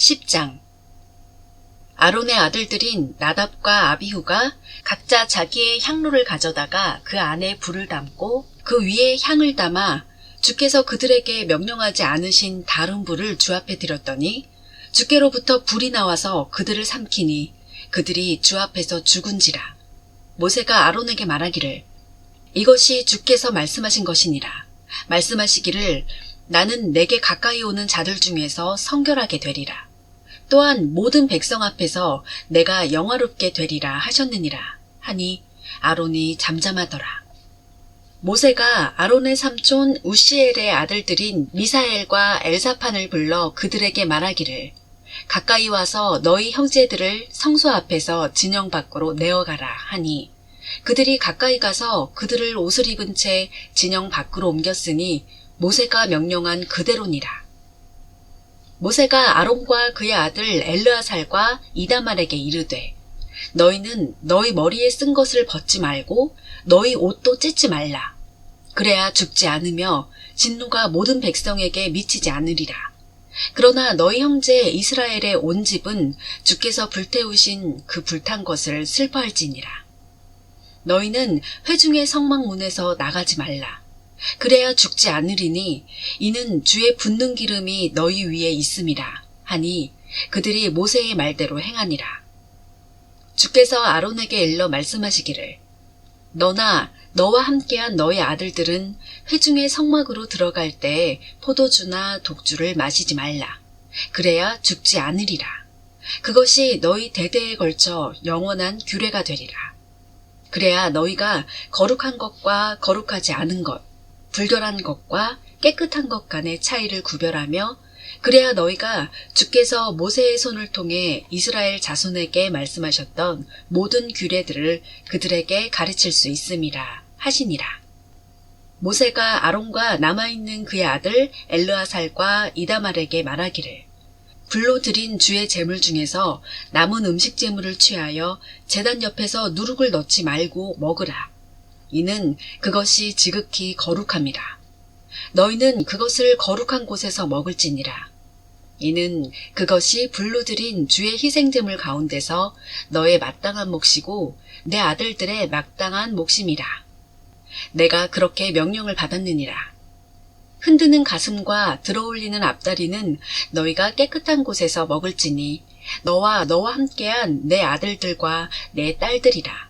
10장. 아론의 아들들인 나답과 아비후가 각자 자기의 향로를 가져다가 그 안에 불을 담고 그 위에 향을 담아 주께서 그들에게 명령하지 않으신 다른 불을 주 앞에 드렸더니 주께로부터 불이 나와서 그들을 삼키니 그들이 주 앞에서 죽은지라. 모세가 아론에게 말하기를 이것이 주께서 말씀하신 것이니라. 말씀하시기를 나는 내게 가까이 오는 자들 중에서 성결하게 되리라. 또한 모든 백성 앞에서 내가 영화롭게 되리라 하셨느니라 하니 아론이 잠잠하더라. 모세가 아론의 삼촌 우시엘의 아들들인 미사엘과 엘사판을 불러 그들에게 말하기를 가까이 와서 너희 형제들을 성소 앞에서 진영 밖으로 내어가라 하니 그들이 가까이 가서 그들을 옷을 입은 채 진영 밖으로 옮겼으니 모세가 명령한 그대로니라. 모세가 아론과 그의 아들 엘르아살과 이다말에게 이르되 너희는 너희 머리에 쓴 것을 벗지 말고 너희 옷도 찢지 말라. 그래야 죽지 않으며 진노가 모든 백성에게 미치지 않으리라. 그러나 너희 형제 이스라엘의 온 집은 주께서 불태우신 그 불탄 것을 슬퍼할지니라. 너희는 회중의 성막문에서 나가지 말라. 그래야 죽지 않으리니 이는 주의 붓는 기름이 너희 위에 있음이라 하니 그들이 모세의 말대로 행하니라. 주께서 아론에게 일러 말씀하시기를 너나 너와 함께한 너의 아들들은 회중의 성막으로 들어갈 때 포도주나 독주를 마시지 말라. 그래야 죽지 않으리라. 그것이 너희 대대에 걸쳐 영원한 규례가 되리라. 그래야 너희가 거룩한 것과 거룩하지 않은 것, 불결한 것과 깨끗한 것 간의 차이를 구별하며 그래야 너희가 주께서 모세의 손을 통해 이스라엘 자손에게 말씀하셨던 모든 규례들을 그들에게 가르칠 수 있음이라 하시니라. 모세가 아론과 남아있는 그의 아들 엘르아살과 이다말에게 말하기를 불로 드린 주의 제물 중에서 남은 음식 제물을 취하여 제단 옆에서 누룩을 넣지 말고 먹으라. 이는 그것이 지극히 거룩함이라. 너희는 그것을 거룩한 곳에서 먹을지니라. 이는 그것이 불로 드린 주의 희생제물 가운데서 너의 마땅한 몫이고 내 아들들의 마땅한 몫임이라. 내가 그렇게 명령을 받았느니라. 흔드는 가슴과 들어올리는 앞다리는 너희가 깨끗한 곳에서 먹을지니 너와 함께한 내 아들들과 내 딸들이라.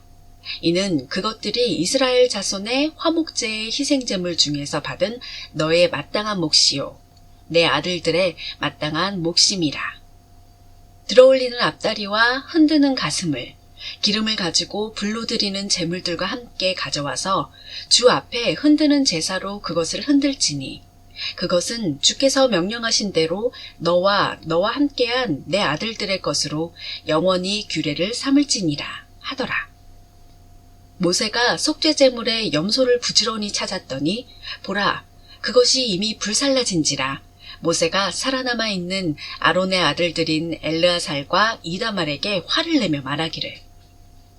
이는 그것들이 이스라엘 자손의 화목제의 희생제물 중에서 받은 너의 마땅한 몫이요 내 아들들의 마땅한 몫임이라. 들어올리는 앞다리와 흔드는 가슴을 기름을 가지고 불로 드리는 제물들과 함께 가져와서 주 앞에 흔드는 제사로 그것을 흔들지니 그것은 주께서 명령하신 대로 너와 함께한 내 아들들의 것으로 영원히 규례를 삼을지니라 하더라. 모세가 속죄제물의 염소를 부지런히 찾았더니 보라 그것이 이미 불살라진지라. 모세가 살아남아 있는 아론의 아들들인 엘르아살과 이다말에게 화를 내며 말하기를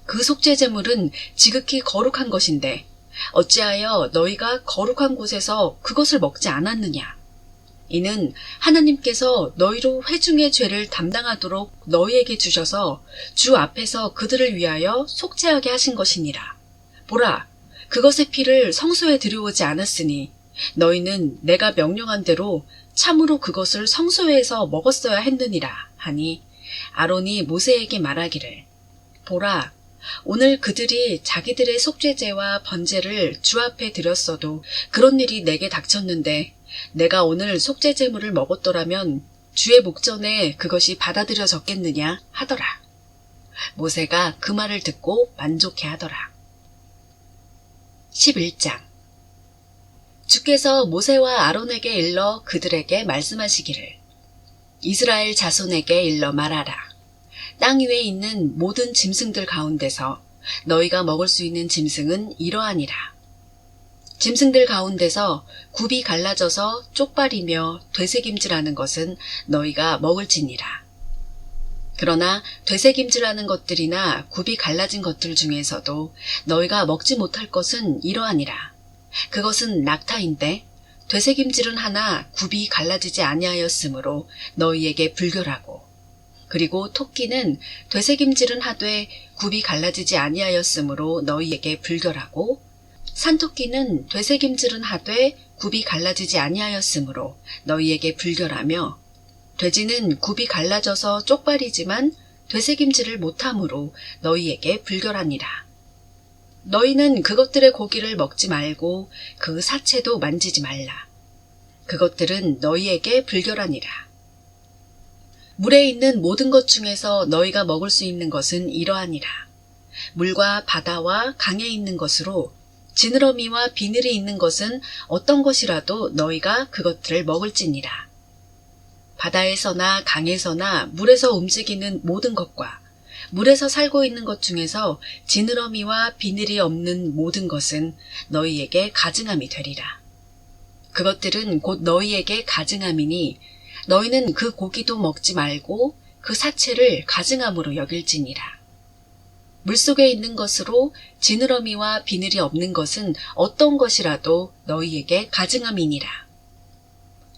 그 속죄제물은 지극히 거룩한 것인데 어찌하여 너희가 거룩한 곳에서 그것을 먹지 않았느냐. 이는 하나님께서 너희로 회중의 죄를 담당하도록 너희에게 주셔서 주 앞에서 그들을 위하여 속죄하게 하신 것이니라. 보라, 그것의 피를 성소에 들여오지 않았으니 너희는 내가 명령한 대로 참으로 그것을 성소에서 먹었어야 했느니라 하니 아론이 모세에게 말하기를 보라, 오늘 그들이 자기들의 속죄제와 번제를 주 앞에 드렸어도 그런 일이 내게 닥쳤는데 내가 오늘 속죄제물을 먹었더라면 주의 목전에 그것이 받아들여졌겠느냐 하더라. 모세가 그 말을 듣고 만족해하더라. 11장. 주께서 모세와 아론에게 일러 그들에게 말씀하시기를 이스라엘 자손에게 일러 말하라. 땅 위에 있는 모든 짐승들 가운데서 너희가 먹을 수 있는 짐승은 이러하니라. 짐승들 가운데서 굽이 갈라져서 쪽발이며 되새김질하는 것은 너희가 먹을지니라. 그러나 되새김질하는 것들이나 굽이 갈라진 것들 중에서도 너희가 먹지 못할 것은 이러하니라. 그것은 낙타인데 되새김질은 하나 굽이 갈라지지 아니하였으므로 너희에게 불결하고 그리고 토끼는 되새김질은 하되 굽이 갈라지지 아니하였으므로 너희에게 불결하고 산토끼는 되새김질은 하되 굽이 갈라지지 아니하였으므로 너희에게 불결하며 돼지는 굽이 갈라져서 쪽발이지만 되새김질을 못함으로 너희에게 불결하니라. 너희는 그것들의 고기를 먹지 말고 그 사체도 만지지 말라. 그것들은 너희에게 불결하니라. 물에 있는 모든 것 중에서 너희가 먹을 수 있는 것은 이러하니라. 물과 바다와 강에 있는 것으로 지느러미와 비늘이 있는 것은 어떤 것이라도 너희가 그것들을 먹을지니라. 바다에서나 강에서나 물에서 움직이는 모든 것과 물에서 살고 있는 것 중에서 지느러미와 비늘이 없는 모든 것은 너희에게 가증함이 되리라. 그것들은 곧 너희에게 가증함이니 너희는 그 고기도 먹지 말고 그 사체를 가증함으로 여길지니라. 물속에 있는 것으로 지느러미와 비늘이 없는 것은 어떤 것이라도 너희에게 가증함이니라.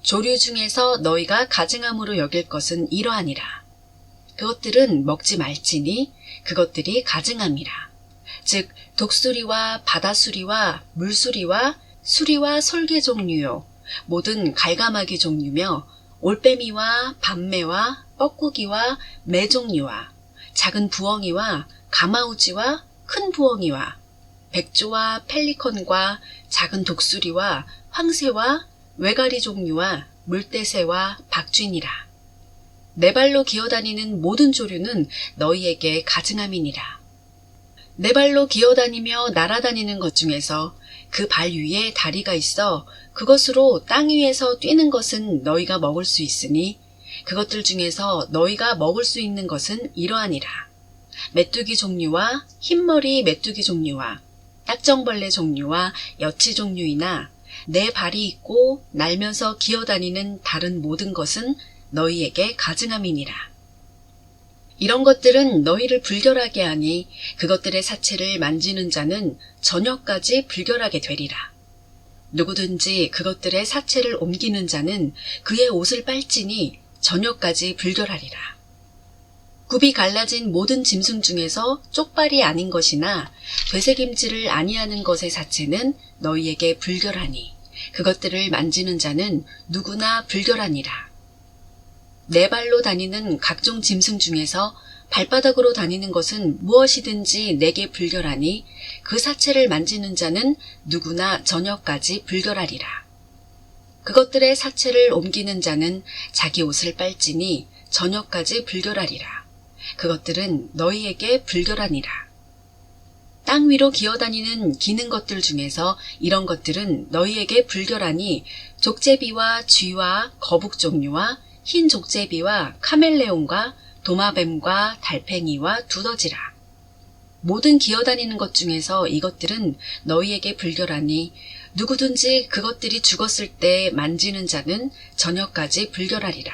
조류 중에서 너희가 가증함으로 여길 것은 이러하니라. 그것들은 먹지 말지니 그것들이 가증함이라. 즉 독수리와 바다수리와 물수리와 수리와 솔개 종류요 모든 갈가마귀 종류며 올빼미와 밤매와 뻐꾸기와 매 종류와 작은 부엉이와 가마우지와 큰 부엉이와 백조와 펠리컨과 작은 독수리와 황새와 외가리 종류와 물대새와 박쥐니라. 네 발로 기어다니는 모든 조류는 너희에게 가증함이니라. 네 발로 기어다니며 날아다니는 것 중에서 그 발 위에 다리가 있어 그것으로 땅 위에서 뛰는 것은 너희가 먹을 수 있으니 그것들 중에서 너희가 먹을 수 있는 것은 이러하니라. 메뚜기 종류와 흰머리 메뚜기 종류와 딱정벌레 종류와 여치 종류이나 네 발이 있고 날면서 기어다니는 다른 모든 것은 너희에게 가증함이니라. 이런 것들은 너희를 불결하게 하니 그것들의 사체를 만지는 자는 저녁까지 불결하게 되리라. 누구든지 그것들의 사체를 옮기는 자는 그의 옷을 빨지니 저녁까지 불결하리라. 굽이 갈라진 모든 짐승 중에서 쪽발이 아닌 것이나 되새김질을 아니하는 것의 사체는 너희에게 불결하니 그것들을 만지는 자는 누구나 불결하니라. 네 발로 다니는 각종 짐승 중에서 발바닥으로 다니는 것은 무엇이든지 내게 불결하니 그 사체를 만지는 자는 누구나 저녁까지 불결하리라. 그것들의 사체를 옮기는 자는 자기 옷을 빨지니 저녁까지 불결하리라. 그것들은 너희에게 불결하니라. 땅 위로 기어다니는 기는 것들 중에서 이런 것들은 너희에게 불결하니 족제비와 쥐와 거북 종류와 흰 족제비와 카멜레온과 도마뱀과 달팽이와 두더지라. 모든 기어다니는 것 중에서 이것들은 너희에게 불결하니 누구든지 그것들이 죽었을 때 만지는 자는 저녁까지 불결하리라.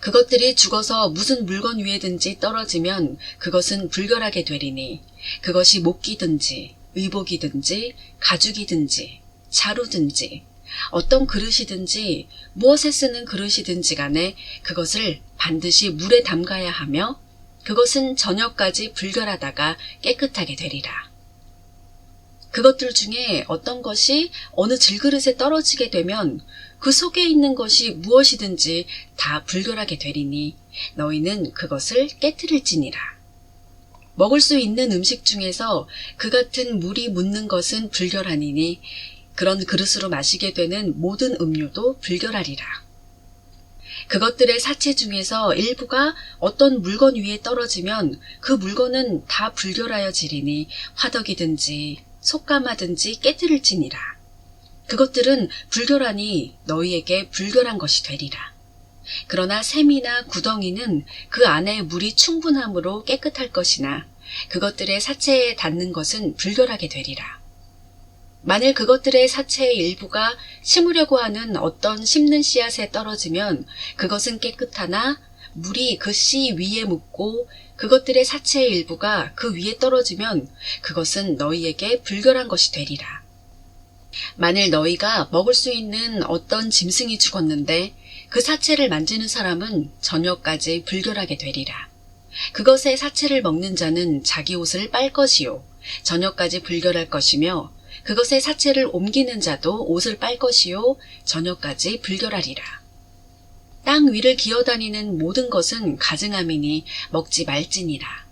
그것들이 죽어서 무슨 물건 위에든지 떨어지면 그것은 불결하게 되리니 그것이 목기든지 의복이든지 가죽이든지 자루든지 어떤 그릇이든지 무엇에 쓰는 그릇이든지 간에 그것을 반드시 물에 담가야 하며 그것은 저녁까지 불결하다가 깨끗하게 되리라. 그것들 중에 어떤 것이 어느 질그릇에 떨어지게 되면 그 속에 있는 것이 무엇이든지 다 불결하게 되리니 너희는 그것을 깨트릴지니라. 먹을 수 있는 음식 중에서 그 같은 물이 묻는 것은 불결하니니 그런 그릇으로 마시게 되는 모든 음료도 불결하리라. 그것들의 사체 중에서 일부가 어떤 물건 위에 떨어지면 그 물건은 다 불결하여지리니 화덕이든지 속가마든지 깨뜨릴지니라. 그것들은 불결하니 너희에게 불결한 것이 되리라. 그러나 샘이나 구덩이는 그 안에 물이 충분함으로 깨끗할 것이나 그것들의 사체에 닿는 것은 불결하게 되리라. 만일 그것들의 사체의 일부가 심으려고 하는 어떤 심는 씨앗에 떨어지면 그것은 깨끗하나 물이 그 씨 위에 묻고 그것들의 사체의 일부가 그 위에 떨어지면 그것은 너희에게 불결한 것이 되리라. 만일 너희가 먹을 수 있는 어떤 짐승이 죽었는데 그 사체를 만지는 사람은 저녁까지 불결하게 되리라. 그것의 사체를 먹는 자는 자기 옷을 빨 것이요 저녁까지 불결할 것이며 그것의 사체를 옮기는 자도 옷을 빨 것이요 저녁까지 불결하리라. 땅 위를 기어다니는 모든 것은 가증함이니 먹지 말지니라.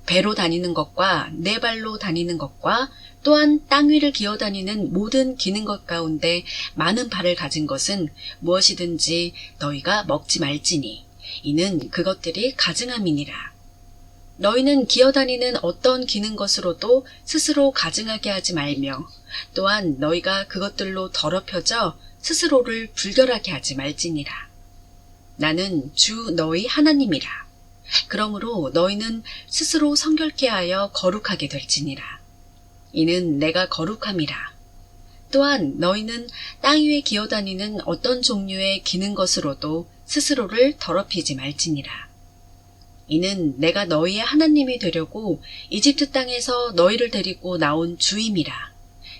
배로 다니는 것과 네 발로 다니는 것과 또한 땅 위를 기어다니는 모든 기는 것 가운데 많은 발을 가진 것은 무엇이든지 너희가 먹지 말지니 이는 그것들이 가증함이니라. 너희는 기어다니는 어떤 기는 것으로도 스스로 가증하게 하지 말며 또한 너희가 그것들로 더럽혀져 스스로를 불결하게 하지 말지니라. 나는 주 너희 하나님이라. 그러므로 너희는 스스로 성결케 하여 거룩하게 될지니라. 이는 내가 거룩함이라. 또한 너희는 땅 위에 기어다니는 어떤 종류의 기는 것으로도 스스로를 더럽히지 말지니라. 이는 내가 너희의 하나님이 되려고 이집트 땅에서 너희를 데리고 나온 주임이라.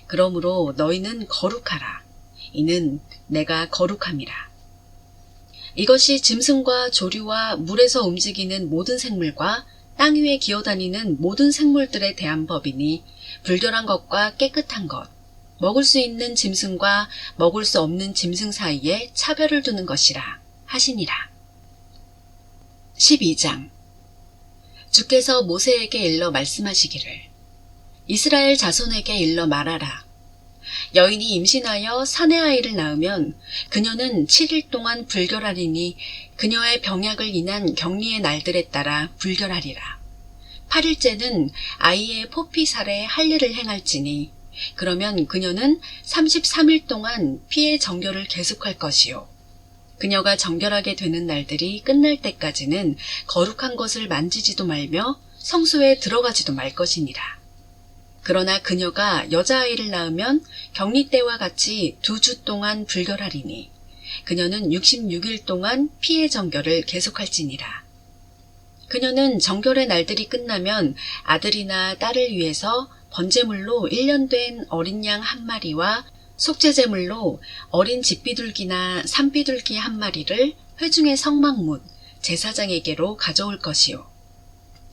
그러므로 너희는 거룩하라. 이는 내가 거룩함이라. 이것이 짐승과 조류와 물에서 움직이는 모든 생물과 땅 위에 기어다니는 모든 생물들에 대한 법이니 불결한 것과 깨끗한 것, 먹을 수 있는 짐승과 먹을 수 없는 짐승 사이에 차별을 두는 것이라 하시니라. 12장. 주께서 모세에게 일러 말씀하시기를 이스라엘 자손에게 일러 말하라. 여인이 임신하여 사내 아이를 낳으면 그녀는 7일 동안 불결하리니 그녀의 병약을 인한 격리의 날들에 따라 불결하리라. 8일째는 아이의 포피살에 할례를 행할지니 그러면 그녀는 33일 동안 피의 정결을 계속할 것이요. 그녀가 정결하게 되는 날들이 끝날 때까지는 거룩한 것을 만지지도 말며 성소에 들어가지도 말 것이니라. 그러나 그녀가 여자아이를 낳으면 격리 때와 같이 2주 동안 불결하리니 그녀는 66일 동안 피의 정결을 계속할지니라. 그녀는 정결의 날들이 끝나면 아들이나 딸을 위해서 번제물로 1년 된 어린 양 1마리와 속죄제물로 어린 집비둘기나 산비둘기 1마리를 회중의 성막문 제사장에게로 가져올 것이요.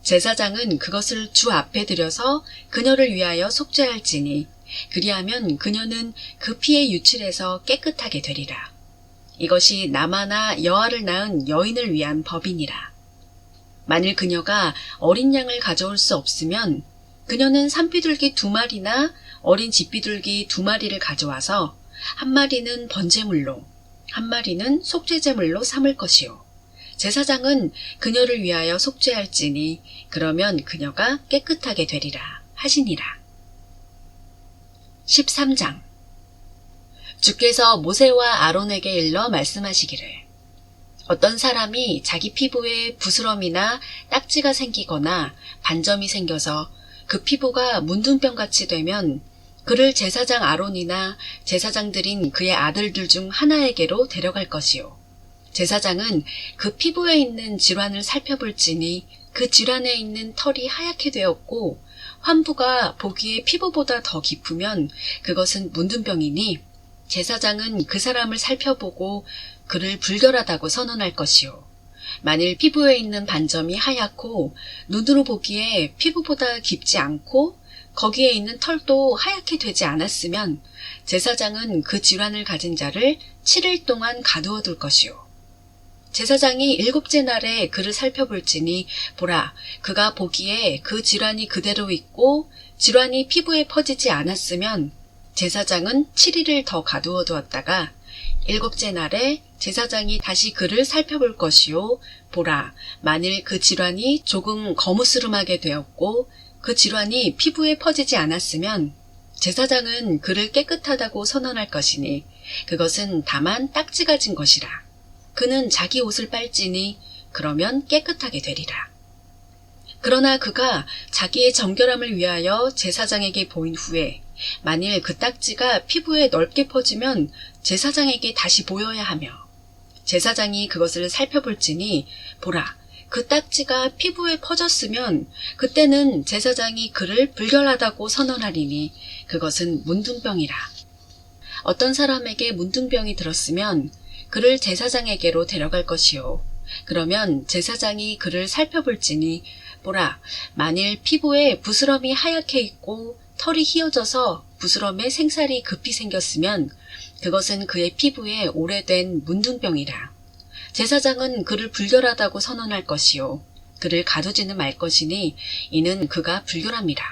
제사장은 그것을 주 앞에 들여서 그녀를 위하여 속죄할지니 그리하면 그녀는 그 피에 유출해서 깨끗하게 되리라. 이것이 남아나 여아를 낳은 여인을 위한 법이니라. 만일 그녀가 어린 양을 가져올 수 없으면 그녀는 산비둘기 2마리나 어린 집비둘기 2마리를 가져와서 1마리는 번제물로 1마리는 속죄제물로 삼을 것이요. 제사장은 그녀를 위하여 속죄할지니 그러면 그녀가 깨끗하게 되리라 하시니라. 13장. 주께서 모세와 아론에게 일러 말씀하시기를 어떤 사람이 자기 피부에 부스럼이나 딱지가 생기거나 반점이 생겨서 그 피부가 문둥병같이 되면 그를 제사장 아론이나 제사장들인 그의 아들들 중 하나에게로 데려갈 것이요. 제사장은 그 피부에 있는 질환을 살펴볼지니 그 질환에 있는 털이 하얗게 되었고 환부가 보기에 피부보다 더 깊으면 그것은 문둥병이니 제사장은 그 사람을 살펴보고 그를 불결하다고 선언할 것이요. 만일 피부에 있는 반점이 하얗고 눈으로 보기에 피부보다 깊지 않고 거기에 있는 털도 하얗게 되지 않았으면 제사장은 그 질환을 가진 자를 7일 동안 가두어 둘 것이요. 제사장이 7째 날에 그를 살펴볼지니 보라, 그가 보기에 그 질환이 그대로 있고 질환이 피부에 퍼지지 않았으면 제사장은 7일을 더 가두어 두었다가 7째 날에 제사장이 다시 그를 살펴볼 것이요. 보라, 만일 그 질환이 조금 거무스름하게 되었고 그 질환이 피부에 퍼지지 않았으면 제사장은 그를 깨끗하다고 선언할 것이니 그것은 다만 딱지가 진 것이라. 그는 자기 옷을 빨지니 그러면 깨끗하게 되리라. 그러나 그가 자기의 정결함을 위하여 제사장에게 보인 후에 만일 그 딱지가 피부에 넓게 퍼지면 제사장에게 다시 보여야 하며 제사장이 그것을 살펴볼지니 보라, 그 딱지가 피부에 퍼졌으면 그때는 제사장이 그를 불결하다고 선언하리니 그것은 문둥병이라. 어떤 사람에게 문둥병이 들었으면 그를 제사장에게로 데려갈 것이요. 그러면 제사장이 그를 살펴볼지니 보라, 만일 피부에 부스럼이 하얗게 있고 털이 휘어져서 부스럼에 생살이 급히 생겼으면 그것은 그의 피부에 오래된 문둥병이라. 제사장은 그를 불결하다고 선언할 것이요. 그를 가두지는 말 것이니 이는 그가 불결함이라.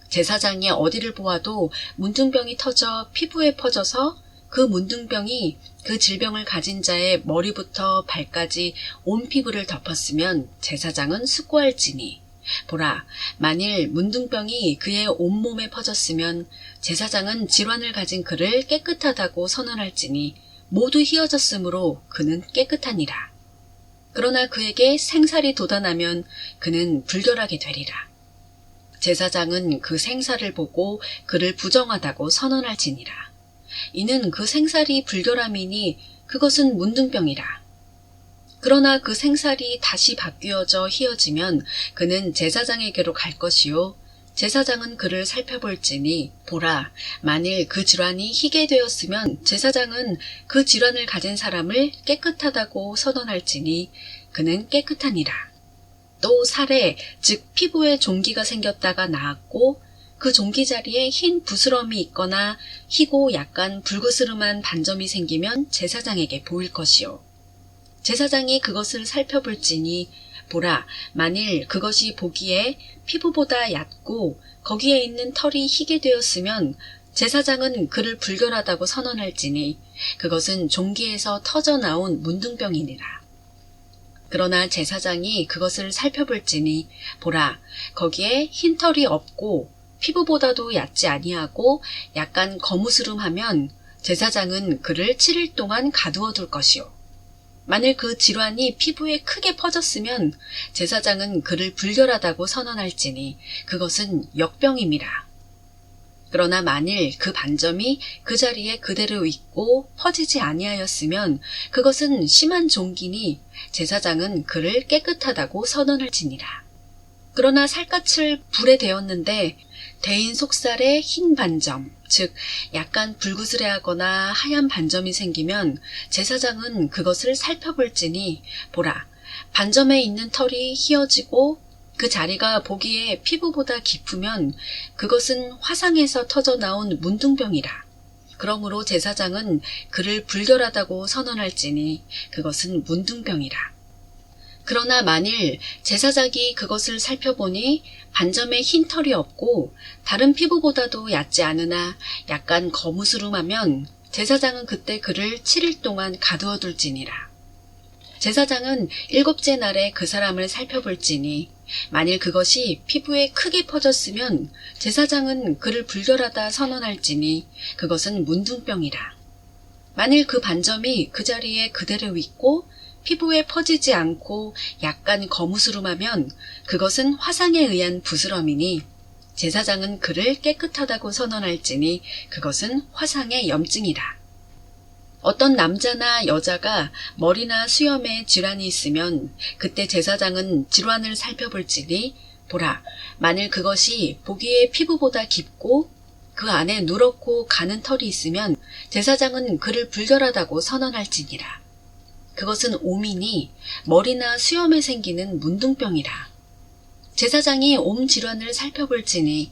제사장이 어디를 보아도 문둥병이 터져 피부에 퍼져서 그 문둥병이 그 질병을 가진 자의 머리부터 발까지 온 피부를 덮었으면 제사장은 숙고할지니 보라, 만일 문둥병이 그의 온몸에 퍼졌으면 제사장은 질환을 가진 그를 깨끗하다고 선언할지니 모두 휘어졌으므로 그는 깨끗하니라. 그러나 그에게 생살이 돋아나면 그는 불결하게 되리라. 제사장은 그 생살을 보고 그를 부정하다고 선언할지니라. 이는 그 생살이 불결함이니 그것은 문둥병이라. 그러나 그 생살이 다시 바뀌어져 휘어지면 그는 제사장에게로 갈 것이요. 제사장은 그를 살펴볼지니 보라, 만일 그 질환이 희게 되었으면 제사장은 그 질환을 가진 사람을 깨끗하다고 선언할지니 그는 깨끗하니라. 또 살에, 즉 피부에 종기가 생겼다가 나았고 그 종기 자리에 흰 부스럼이 있거나 희고 약간 불그스름한 반점이 생기면 제사장에게 보일 것이요. 제사장이 그것을 살펴볼지니 보라, 만일 그것이 보기에 피부보다 얕고 거기에 있는 털이 희게 되었으면 제사장은 그를 불결하다고 선언할지니 그것은 종기에서 터져 나온 문둥병이니라. 그러나 제사장이 그것을 살펴볼지니 보라, 거기에 흰 털이 없고 피부보다도 얕지 아니하고 약간 거무스름하면 제사장은 그를 7일 동안 가두어 둘 것이요. 만일 그 질환이 피부에 크게 퍼졌으면 제사장은 그를 불결하다고 선언할지니 그것은 역병임이라. 그러나 만일 그 반점이 그 자리에 그대로 있고 퍼지지 아니하였으면 그것은 심한 종기니 제사장은 그를 깨끗하다고 선언할지니라. 그러나 살갗을 불에 대었는데 대인 속살에 흰 반점, 즉 약간 불그스레하거나 하얀 반점이 생기면 제사장은 그것을 살펴볼지니 보라, 반점에 있는 털이 휘어지고 그 자리가 보기에 피부보다 깊으면 그것은 화상에서 터져 나온 문둥병이라. 그러므로 제사장은 그를 불결하다고 선언할지니 그것은 문둥병이라. 그러나 만일 제사장이 그것을 살펴보니 반점에 흰 털이 없고 다른 피부보다도 얕지 않으나 약간 거무스름하면 제사장은 그때 그를 7일 동안 가두어 둘지니라. 제사장은 7째 날에 그 사람을 살펴볼지니 만일 그것이 피부에 크게 퍼졌으면 제사장은 그를 불결하다 선언할지니 그것은 문둥병이라. 만일 그 반점이 그 자리에 그대로 있고 피부에 퍼지지 않고 약간 거무스름하면 그것은 화상에 의한 부스럼이니 제사장은 그를 깨끗하다고 선언할지니 그것은 화상의 염증이라. 어떤 남자나 여자가 머리나 수염에 질환이 있으면 그때 제사장은 질환을 살펴볼지니 보라, 만일 그것이 보기에 피부보다 깊고 그 안에 누렇고 가는 털이 있으면 제사장은 그를 불결하다고 선언할지니라. 그것은 오미니 머리나 수염에 생기는 문둥병이라. 제사장이 옴 질환을 살펴볼지니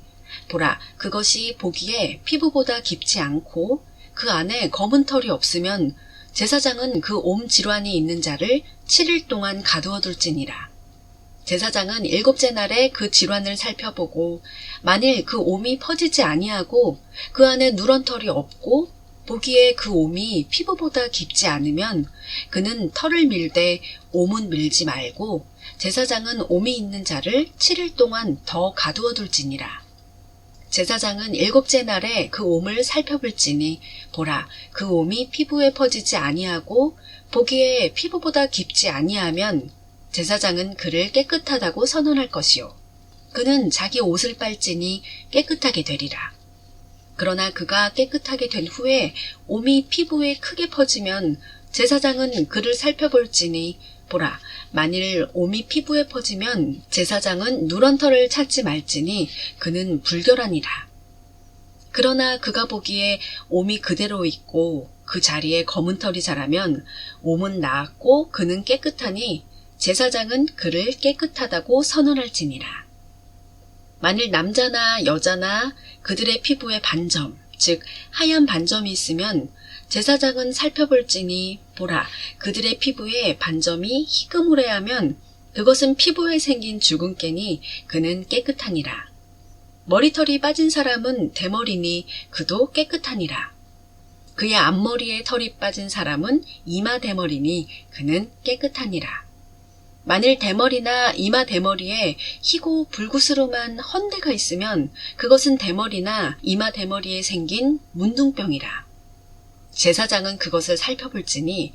보라, 그것이 보기에 피부보다 깊지 않고 그 안에 검은 털이 없으면 제사장은 그 옴 질환이 있는 자를 7일 동안 가두어 둘지니라. 제사장은 7째 날에 그 질환을 살펴보고 만일 그 옴이 퍼지지 아니하고 그 안에 누런 털이 없고 보기에 그 옴이 피부보다 깊지 않으면 그는 털을 밀되 옴은 밀지 말고 제사장은 옴이 있는 자를 7일 동안 더 가두어 둘지니라. 제사장은 7째 날에 그 옴을 살펴볼지니 보라, 그 옴이 피부에 퍼지지 아니하고 보기에 피부보다 깊지 아니하면 제사장은 그를 깨끗하다고 선언할 것이요. 그는 자기 옷을 빨지니 깨끗하게 되리라. 그러나 그가 깨끗하게 된 후에 옴이 피부에 크게 퍼지면 제사장은 그를 살펴볼지니 보라, 만일 옴이 피부에 퍼지면 제사장은 누런 털을 찾지 말지니 그는 불결하니라. 그러나 그가 보기에 옴이 그대로 있고 그 자리에 검은 털이 자라면 몸은 나았고 그는 깨끗하니 제사장은 그를 깨끗하다고 선언할지니라. 만일 남자나 여자나 그들의 피부에 반점, 즉 하얀 반점이 있으면 제사장은 살펴볼지니 보라, 그들의 피부에 반점이 희그무레하면 그것은 피부에 생긴 죽은 깨니 그는 깨끗하니라. 머리털이 빠진 사람은 대머리니 그도 깨끗하니라. 그의 앞머리에 털이 빠진 사람은 이마 대머리니 그는 깨끗하니라. 만일 대머리나 이마 대머리에 희고 불구스름한 헌대가 있으면 그것은 대머리나 이마 대머리에 생긴 문둥병이라. 제사장은 그것을 살펴볼지니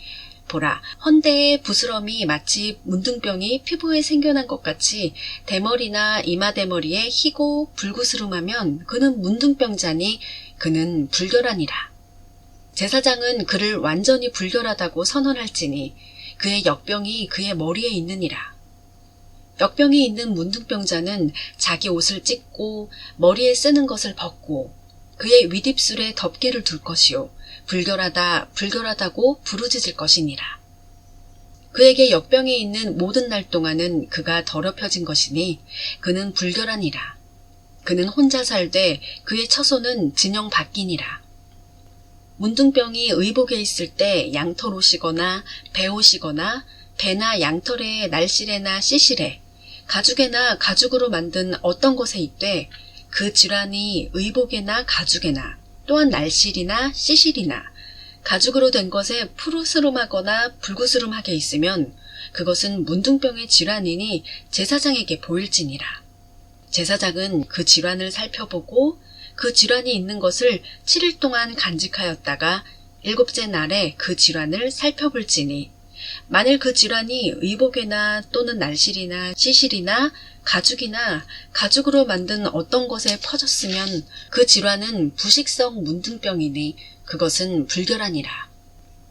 보라, 헌대의 부스럼이 마치 문둥병이 피부에 생겨난 것 같이 대머리나 이마 대머리에 희고 불구스름하면 그는 문둥병자니 그는 불결하니라. 제사장은 그를 완전히 불결하다고 선언할지니 그의 역병이 그의 머리에 있느니라. 역병이 있는 문둥병자는 자기 옷을 찢고 머리에 쓰는 것을 벗고 그의 윗입술에 덮개를 둘 것이요 불결하다고 부르짖을 것이니라. 그에게 역병이 있는 모든 날 동안은 그가 더럽혀진 것이니 그는 불결하니라. 그는 혼자 살되 그의 처소는 진영 밖이니라. 문둥병이 의복에 있을 때 양털옷이거나 배옷이거나 배나 양털에 날실에나 씨실에 가죽에나 가죽으로 만든 어떤 것에 있되 그 질환이 의복에나 가죽에나 또한 날실이나 씨실이나 가죽으로 된 것에 푸르스름하거나 불구스름하게 있으면 그것은 문둥병의 질환이니 제사장에게 보일지니라. 제사장은 그 질환을 살펴보고 그 질환이 있는 것을 7일 동안 간직하였다가 7째 날에 그 질환을 살펴볼지니 만일 그 질환이 의복에나 또는 날실이나 씨실이나 가죽이나 가죽으로 만든 어떤 것에 퍼졌으면 그 질환은 부식성 문둥병이니 그것은 불결하니라.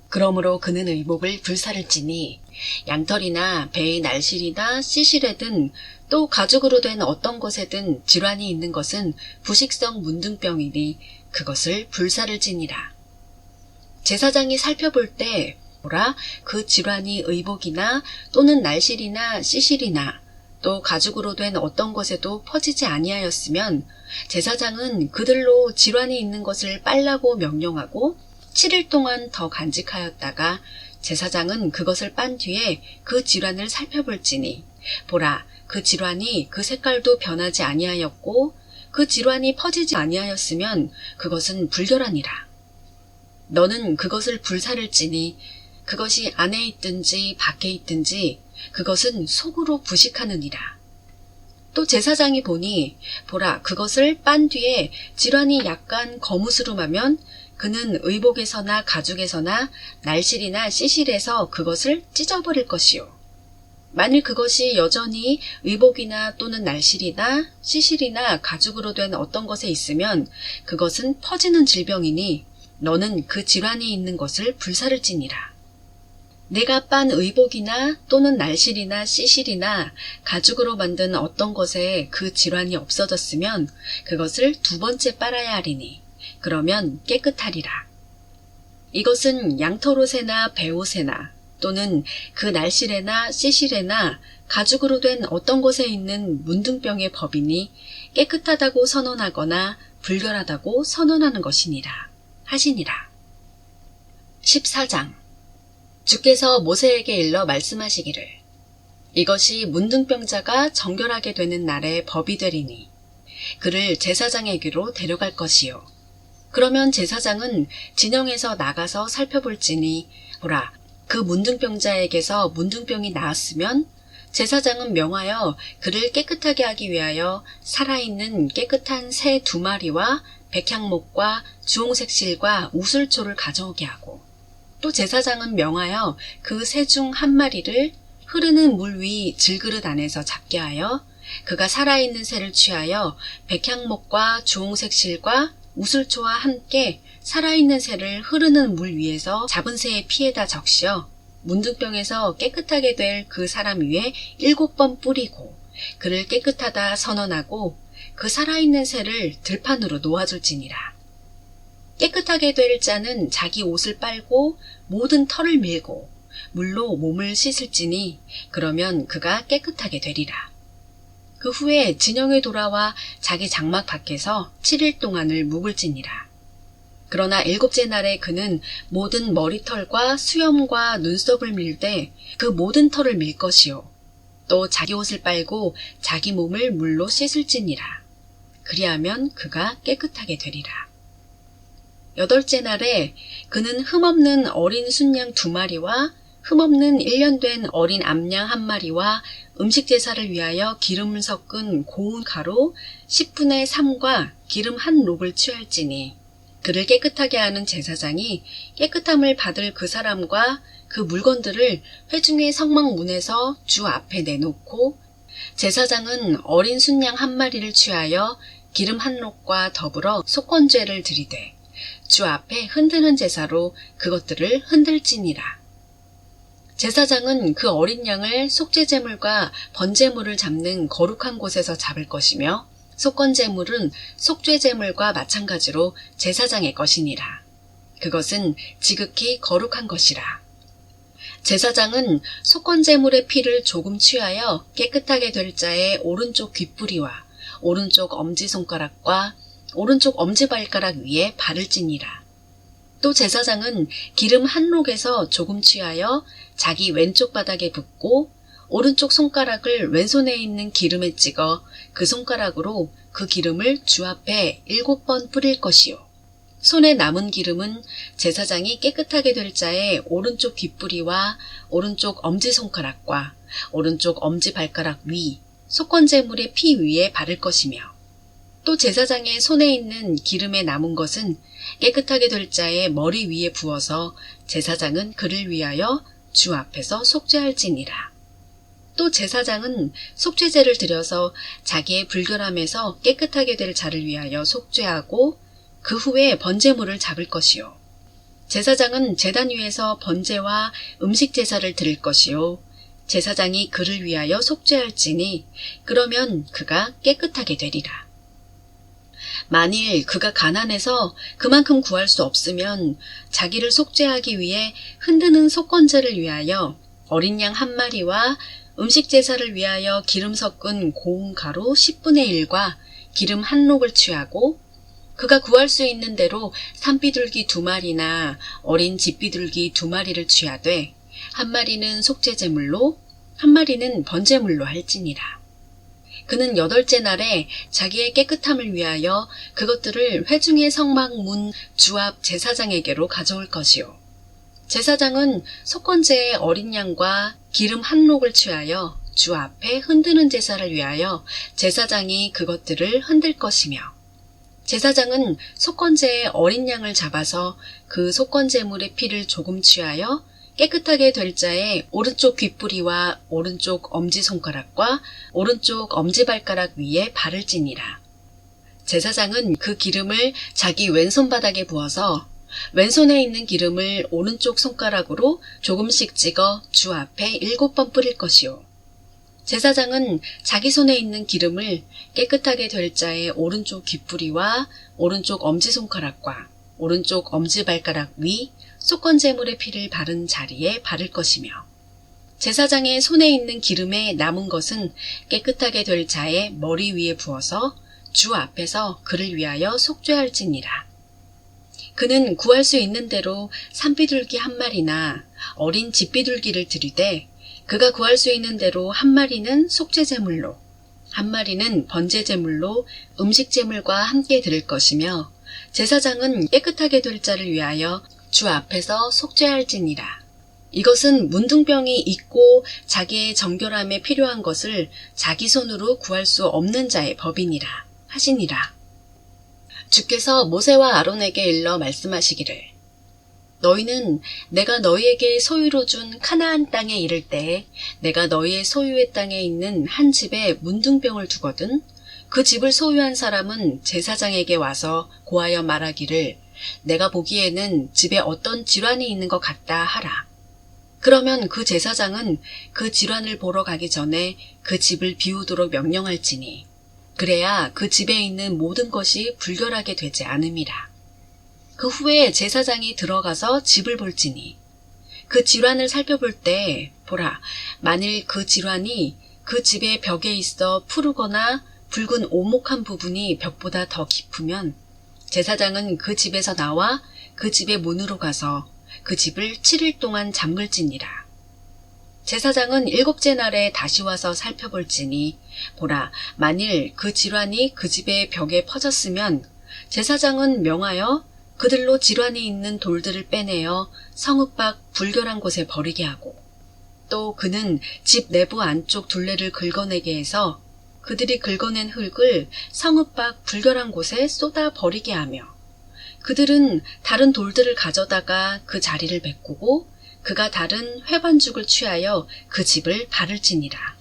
그러므로 그는 의복을 불사를지니 양털이나 배의 날실이나 씨실에든 또 가죽으로 된 어떤 것에든 질환이 있는 것은 부식성 문둥병이니 그것을 불사를지니라. 제사장이 살펴볼 때 보라, 그 질환이 의복이나 또는 날실이나 씨실이나 또 가죽으로 된 어떤 것에도 퍼지지 아니하였으면 제사장은 그들로 질환이 있는 것을 빨라고 명령하고 7일 동안 더 간직하였다가 제사장은 그것을 빤 뒤에 그 질환을 살펴볼지니 보라, 그 질환이 그 색깔도 변하지 아니하였고 그 질환이 퍼지지 아니하였으면 그것은 불결하니라. 너는 그것을 불사를지니 그것이 안에 있든지 밖에 있든지 그것은 속으로 부식하느니라. 또 제사장이 보니 보라, 그것을 빤 뒤에 질환이 약간 거무스름하면 그는 의복에서나 가죽에서나 날실이나 씨실에서 그것을 찢어버릴 것이요. 만일 그것이 여전히 의복이나 또는 날실이나 씨실이나 가죽으로 된 어떤 것에 있으면 그것은 퍼지는 질병이니 너는 그 질환이 있는 것을 불사를지니라. 내가 빤 의복이나 또는 날실이나 씨실이나 가죽으로 만든 어떤 것에 그 질환이 없어졌으면 그것을 2번째 빨아야 하리니 그러면 깨끗하리라. 이것은 양털옷에나 배옷에나 또는 그 날실에나 씨실에나 가죽으로 된 어떤 것에 있는 문둥병의 법이니 깨끗하다고 선언하거나 불결하다고 선언하는 것이니라 하시니라. 14장. 주께서 모세에게 일러 말씀하시기를 이것이 문둥병자가 정결하게 되는 날의 법이 되리니 그를 제사장에게로 데려갈 것이요. 그러면 제사장은 진영에서 나가서 살펴볼지니 보라, 그 문둥병자에게서 문둥병이 나았으면 제사장은 명하여 그를 깨끗하게 하기 위하여 살아있는 깨끗한 새 2마리와 백향목과 주홍색 실과 우슬초를 가져오게 하고 또 제사장은 명하여 그 새 중 1마리를 흐르는 물 위 질그릇 안에서 잡게 하여 그가 살아있는 새를 취하여 백향목과 주홍색 실과 우슬초와 함께 살아있는 새를 흐르는 물 위에서 잡은 새의 피에다 적셔 문둥병에서 깨끗하게 될 그 사람 위에 7번 뿌리고 그를 깨끗하다 선언하고 그 살아있는 새를 들판으로 놓아줄지니라. 깨끗하게 될 자는 자기 옷을 빨고 모든 털을 밀고 물로 몸을 씻을지니 그러면 그가 깨끗하게 되리라. 그 후에 진영에 돌아와 자기 장막 밖에서 7일 동안을 묵을지니라. 그러나 7째 날에 그는 모든 머리털과 수염과 눈썹을 밀되 그 모든 털을 밀 것이요. 또 자기 옷을 빨고 자기 몸을 물로 씻을지니라. 그리하면 그가 깨끗하게 되리라. 8째 날에 그는 흠없는 어린 순양 2마리와 흠없는 1년 된 어린 암양 1마리와 음식 제사를 위하여 기름을 섞은 고운 가루 10분의 3과 기름 1록을 취할지니 그를 깨끗하게 하는 제사장이 깨끗함을 받을 그 사람과 그 물건들을 회중의 성막 문에서 주 앞에 내놓고 제사장은 어린 순양 1마리를 취하여 기름 1록과 더불어 속건죄를 드리되 주 앞에 흔드는 제사로 그것들을 흔들지니라. 제사장은 그 어린 양을 속죄제물과 번제물을 잡는 거룩한 곳에서 잡을 것이며 속건제물은 속죄제물과 마찬가지로 제사장의 것이니라. 그것은 지극히 거룩한 것이라. 제사장은 속건제물의 피를 조금 취하여 깨끗하게 될 자의 오른쪽 귓뿌리와 오른쪽 엄지손가락과 오른쪽 엄지발가락 위에 바를지니라. 또 제사장은 기름 1록에서 조금 취하여 자기 왼쪽 바닥에 붓고 오른쪽 손가락을 왼손에 있는 기름에 찍어 그 손가락으로 그 기름을 주 앞에 7번 뿌릴 것이요. 손에 남은 기름은 제사장이 깨끗하게 될 자의 오른쪽 귓뿌리와 오른쪽 엄지손가락과 오른쪽 엄지발가락 위, 속건제물의 피 위에 바를 것이며 또 제사장의 손에 있는 기름에 남은 것은 깨끗하게 될 자의 머리 위에 부어서 제사장은 그를 위하여 주 앞에서 속죄할지니라. 또 제사장은 속죄제를 드려서 자기의 불결함에서 깨끗하게 될 자를 위하여 속죄하고 그 후에 번제물을 잡을 것이요. 제사장은 제단 위에서 번제와 음식 제사를 드릴 것이요. 제사장이 그를 위하여 속죄할지니 그러면 그가 깨끗하게 되리라. 만일 그가 가난해서 그만큼 구할 수 없으면 자기를 속죄하기 위해 흔드는 속건제를 위하여 어린 양 1마리와 음식 제사를 위하여 기름 섞은 고운 가루 10분의 1과 기름 1록을 취하고 그가 구할 수 있는 대로 산비둘기 2마리나 어린 집비둘기 2마리를 취하되 1마리는 속죄제물로 1마리는 번제물로 할지니라. 그는 8째 날에 자기의 깨끗함을 위하여 그것들을 회중의 성막 문 주 앞 제사장에게로 가져올 것이요. 제사장은 속건제의 어린 양과 기름 1록을 취하여 주 앞에 흔드는 제사를 위하여 제사장이 그것들을 흔들 것이며 제사장은 속건제의 어린 양을 잡아서 그 속건제물의 피를 조금 취하여 깨끗하게 될 자의 오른쪽 귓뿌리와 오른쪽 엄지손가락과 오른쪽 엄지발가락 위에 바를지니라. 제사장은 그 기름을 자기 왼손 바닥에 부어서 왼손에 있는 기름을 오른쪽 손가락으로 조금씩 찍어 주 앞에 7번 뿌릴 것이요. 제사장은 자기 손에 있는 기름을 깨끗하게 될 자의 오른쪽 귓뿌리와 오른쪽 엄지손가락과 오른쪽 엄지발가락 위, 속건제물의 피를 바른 자리에 바를 것이며 제사장의 손에 있는 기름에 남은 것은 깨끗하게 될 자의 머리 위에 부어서 주 앞에서 그를 위하여 속죄할지니라. 그는 구할 수 있는 대로 산비둘기 1마리나 어린 집비둘기를 드리되 그가 구할 수 있는 대로 1마리는 속죄제물로 1마리는 번제제물로 음식제물과 함께 드릴 것이며 제사장은 깨끗하게 될 자를 위하여 주 앞에서 속죄할지니라. 이것은 문둥병이 있고 자기의 정결함에 필요한 것을 자기 손으로 구할 수 없는 자의 법이니라 하시니라. 주께서 모세와 아론에게 일러 말씀하시기를 너희는 내가 너희에게 소유로 준 카나안 땅에 이를 때에 내가 너희의 소유의 땅에 있는 한 집에 문둥병을 두거든 그 집을 소유한 사람은 제사장에게 와서 고하여 말하기를 내가 보기에는 집에 어떤 질환이 있는 것 같다 하라. 그러면 그 제사장은 그 질환을 보러 가기 전에 그 집을 비우도록 명령할지니 그래야 그 집에 있는 모든 것이 불결하게 되지 않음이라. 그 후에 제사장이 들어가서 집을 볼지니 그 질환을 살펴볼 때 보라, 만일 그 질환이 그 집의 벽에 있어 푸르거나 붉은 오목한 부분이 벽보다 더 깊으면 제사장은 그 집에서 나와 그 집의 문으로 가서 그 집을 7일 동안 잠글지니라. 제사장은 7째 날에 다시 와서 살펴볼지니 보라, 만일 그 질환이 그 집의 벽에 퍼졌으면 제사장은 명하여 그들로 질환이 있는 돌들을 빼내어 성읍 밖 불결한 곳에 버리게 하고 또 그는 집 내부 안쪽 둘레를 긁어내게 해서 그들이 긁어낸 흙을 성읍 밖 불결한 곳에 쏟아 버리게 하며 그들은 다른 돌들을 가져다가 그 자리를 메꾸고 그가 다른 회반죽을 취하여 그 집을 바를지니라.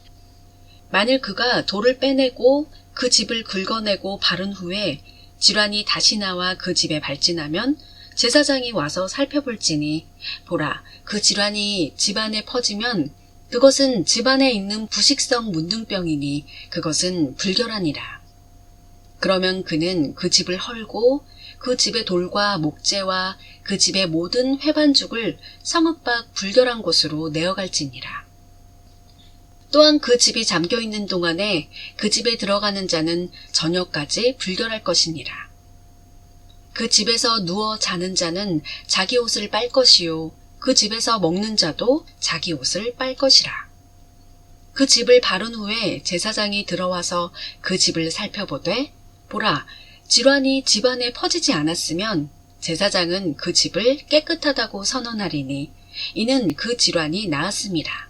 만일 그가 돌을 빼내고 그 집을 긁어내고 바른 후에 질환이 다시 나와 그 집에 발진하면 제사장이 와서 살펴볼지니 보라, 그 질환이 집안에 퍼지면 그것은 집안에 있는 부식성 문둥병이니 그것은 불결하니라. 그러면 그는 그 집을 헐고 그 집의 돌과 목재와 그 집의 모든 회반죽을 성읍 밖 불결한 곳으로 내어갈지니라. 또한 그 집이 잠겨있는 동안에 그 집에 들어가는 자는 저녁까지 불결할 것이니라. 그 집에서 누워 자는 자는 자기 옷을 빨 것이요 그 집에서 먹는 자도 자기 옷을 빨 것이라. 그 집을 바른 후에 제사장이 들어와서 그 집을 살펴보되 보라, 질환이 집안에 퍼지지 않았으면 제사장은 그 집을 깨끗하다고 선언하리니 이는 그 질환이 나았음이라.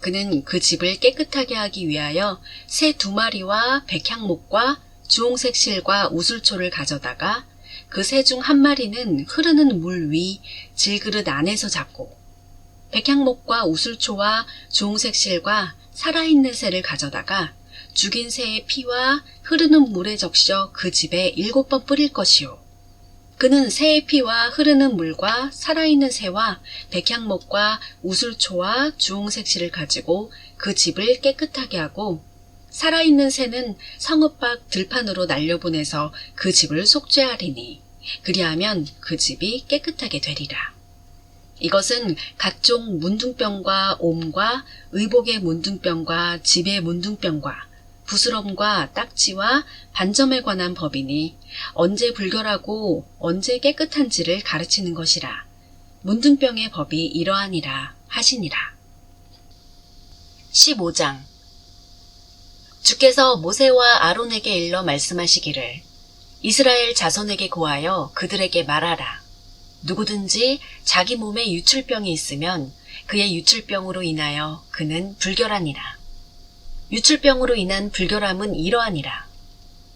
그는 그 집을 깨끗하게 하기 위하여 새 2마리와 백향목과 주홍색 실과 우슬초를 가져다가 그 새 중 1마리는 흐르는 물 위 질그릇 안에서 잡고 백향목과 우슬초와 주홍색 실과 살아있는 새를 가져다가 죽인 새의 피와 흐르는 물에 적셔 그 집에 7번 뿌릴 것이요. 그는 새의 피와 흐르는 물과 살아있는 새와 백향목과 우슬초와 주홍색 실을 가지고 그 집을 깨끗하게 하고 살아있는 새는 성읍 밖 들판으로 날려보내서 그 집을 속죄하리니 그리하면 그 집이 깨끗하게 되리라. 이것은 각종 문둥병과 옴과 의복의 문둥병과 집의 문둥병과 부스럼과 딱지와 반점에 관한 법이니 언제 불결하고 언제 깨끗한지를 가르치는 것이라. 문둥병의 법이 이러하니라 하시니라. 15장 주께서 모세와 아론에게 일러 말씀하시기를 이스라엘 자손에게 고하여 그들에게 말하라. 누구든지 자기 몸에 유출병이 있으면 그의 유출병으로 인하여 그는 불결하니라. 유출병으로 인한 불결함은 이러하니라.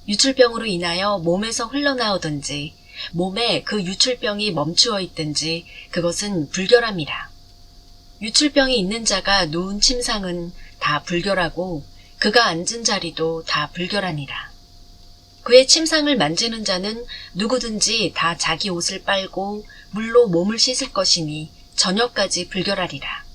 유출병으로 인하여 몸에서 흘러나오든지 몸에 그 유출병이 멈추어 있든지 그것은 불결함이라. 유출병이 있는 자가 누운 침상은 다 불결하고 그가 앉은 자리도 다 불결하니라. 그의 침상을 만지는 자는 누구든지 다 자기 옷을 빨고 물로 몸을 씻을 것이니 저녁까지 불결하리라.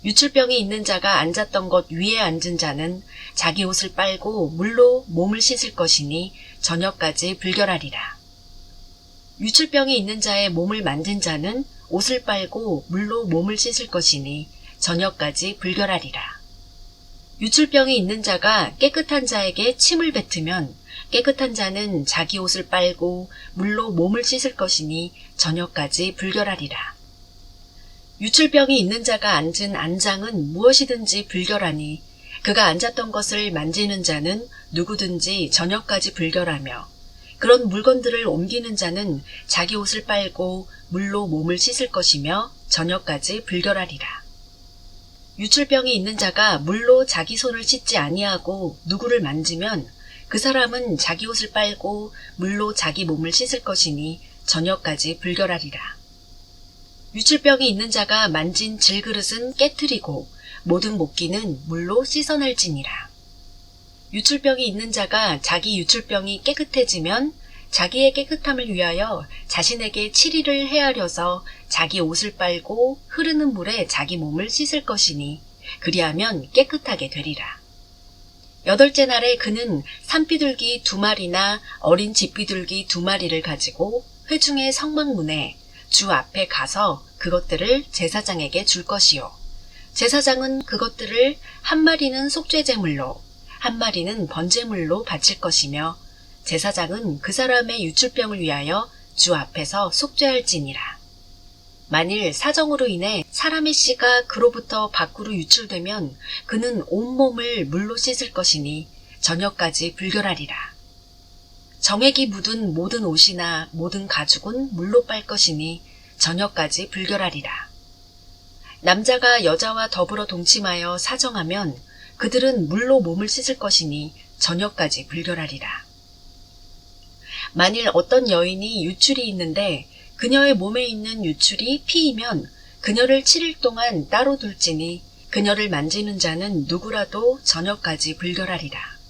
유출병이 있는 자가 앉았던 것 위에 앉은 자는 자기 옷을 빨고 물로 몸을 씻을 것이니 저녁까지 불결하리라. 유출병이 있는 자의 몸을 만진 자는 옷을 빨고 물로 몸을 씻을 것이니 저녁까지 불결하리라. 유출병이 있는 자가 깨끗한 자에게 침을 뱉으면 깨끗한 자는 자기 옷을 빨고 물로 몸을 씻을 것이니 저녁까지 불결하리라. 유출병이 있는 자가 앉은 안장은 무엇이든지 불결하니 그가 앉았던 것을 만지는 자는 누구든지 저녁까지 불결하며 그런 물건들을 옮기는 자는 자기 옷을 빨고 물로 몸을 씻을 것이며 저녁까지 불결하리라. 유출병이 있는 자가 물로 자기 손을 씻지 아니하고 누구를 만지면 그 사람은 자기 옷을 빨고 물로 자기 몸을 씻을 것이니 저녁까지 불결하리라. 유출병이 있는 자가 만진 질그릇은 깨트리고 모든 목기는 물로 씻어낼지니라. 유출병이 있는 자가 자기 유출병이 깨끗해지면 자기의 깨끗함을 위하여 자신에게 7일을 헤아려서 자기 옷을 빨고 흐르는 물에 자기 몸을 씻을 것이니 그리하면 깨끗하게 되리라. 8째 날에 그는 산비둘기 2마리나 어린 집비둘기 2마리를 가지고 회중의 성막문에 주 앞에 가서 그것들을 제사장에게 줄 것이요. 제사장은 그것들을 한 마리는 속죄제물로, 한 마리는 번제물로 바칠 것이며 제사장은 그 사람의 유출병을 위하여 주 앞에서 속죄할지니라. 만일 사정으로 인해 사람의 씨가 그로부터 밖으로 유출되면 그는 온몸을 물로 씻을 것이니 저녁까지 불결하리라. 정액이 묻은 모든 옷이나 모든 가죽은 물로 빨 것이니 저녁까지 불결하리라. 남자가 여자와 더불어 동침하여 사정하면 그들은 물로 몸을 씻을 것이니 저녁까지 불결하리라. 만일 어떤 여인이 유출이 있는데 그녀의 몸에 있는 유출이 피이면 그녀를 7일 동안 따로 둘지니 그녀를 만지는 자는 누구라도 저녁까지 불결하리라.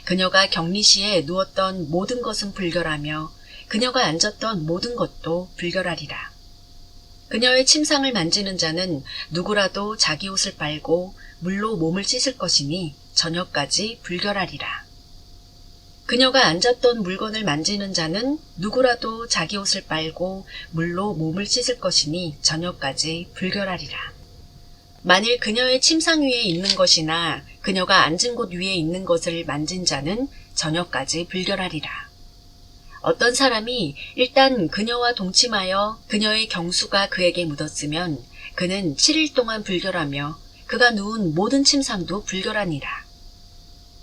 그녀가 격리시에 누웠던 모든 것은 불결하며 그녀가 앉았던 모든 것도 불결하리라. 그녀의 침상을 만지는 자는 누구라도 자기 옷을 빨고 물로 몸을 씻을 것이니 저녁까지 불결하리라. 그녀가 앉았던 물건을 만지는 자는 누구라도 자기 옷을 빨고 물로 몸을 씻을 것이니 저녁까지 불결하리라. 만일 그녀의 침상 위에 있는 것이나 그녀가 앉은 곳 위에 있는 것을 만진 자는 저녁까지 불결하리라. 어떤 사람이 일단 그녀와 동침하여 그녀의 경수가 그에게 묻었으면 그는 7일 동안 불결하며 그가 누운 모든 침상도 불결하니라.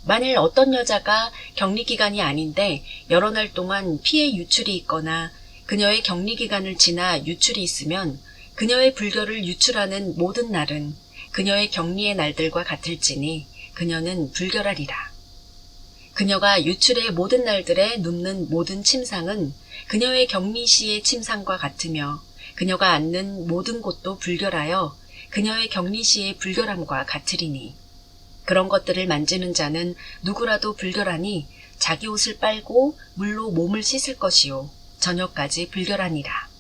만일 어떤 여자가 격리기간이 아닌데 여러 날 동안 피의 유출이 있거나 그녀의 격리기간을 지나 유출이 있으면 그녀의 불결을 유출하는 모든 날은 그녀의 격리의 날들과 같을지니 그녀는 불결하리라. 그녀가 유출의 모든 날들에 눕는 모든 침상은 그녀의 격리시의 침상과 같으며 그녀가 앉는 모든 곳도 불결하여 그녀의 격리시의 불결함과 같으리니 그런 것들을 만지는 자는 누구라도 불결하니 자기 옷을 빨고 물로 몸을 씻을 것이요 저녁까지 불결하니라.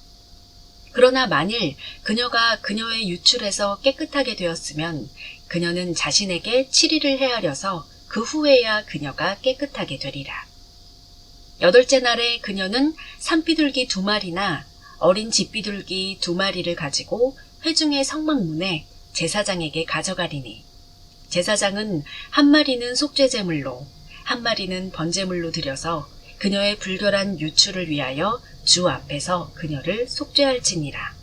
그러나 만일 그녀가 그녀의 유출에서 깨끗하게 되었으면 그녀는 자신에게 7일을 헤아려서 그 후에야 그녀가 깨끗하게 되리라. 8째 날에 그녀는 산비둘기 2마리나 어린 집비둘기 2마리를 가지고 회중의 성막문에 제사장에게 가져가리니 제사장은 한 마리는 속죄제물로 한 마리는 번제물로 드려서 그녀의 불결한 유출을 위하여 주 앞에서 그녀를 속죄할지니라.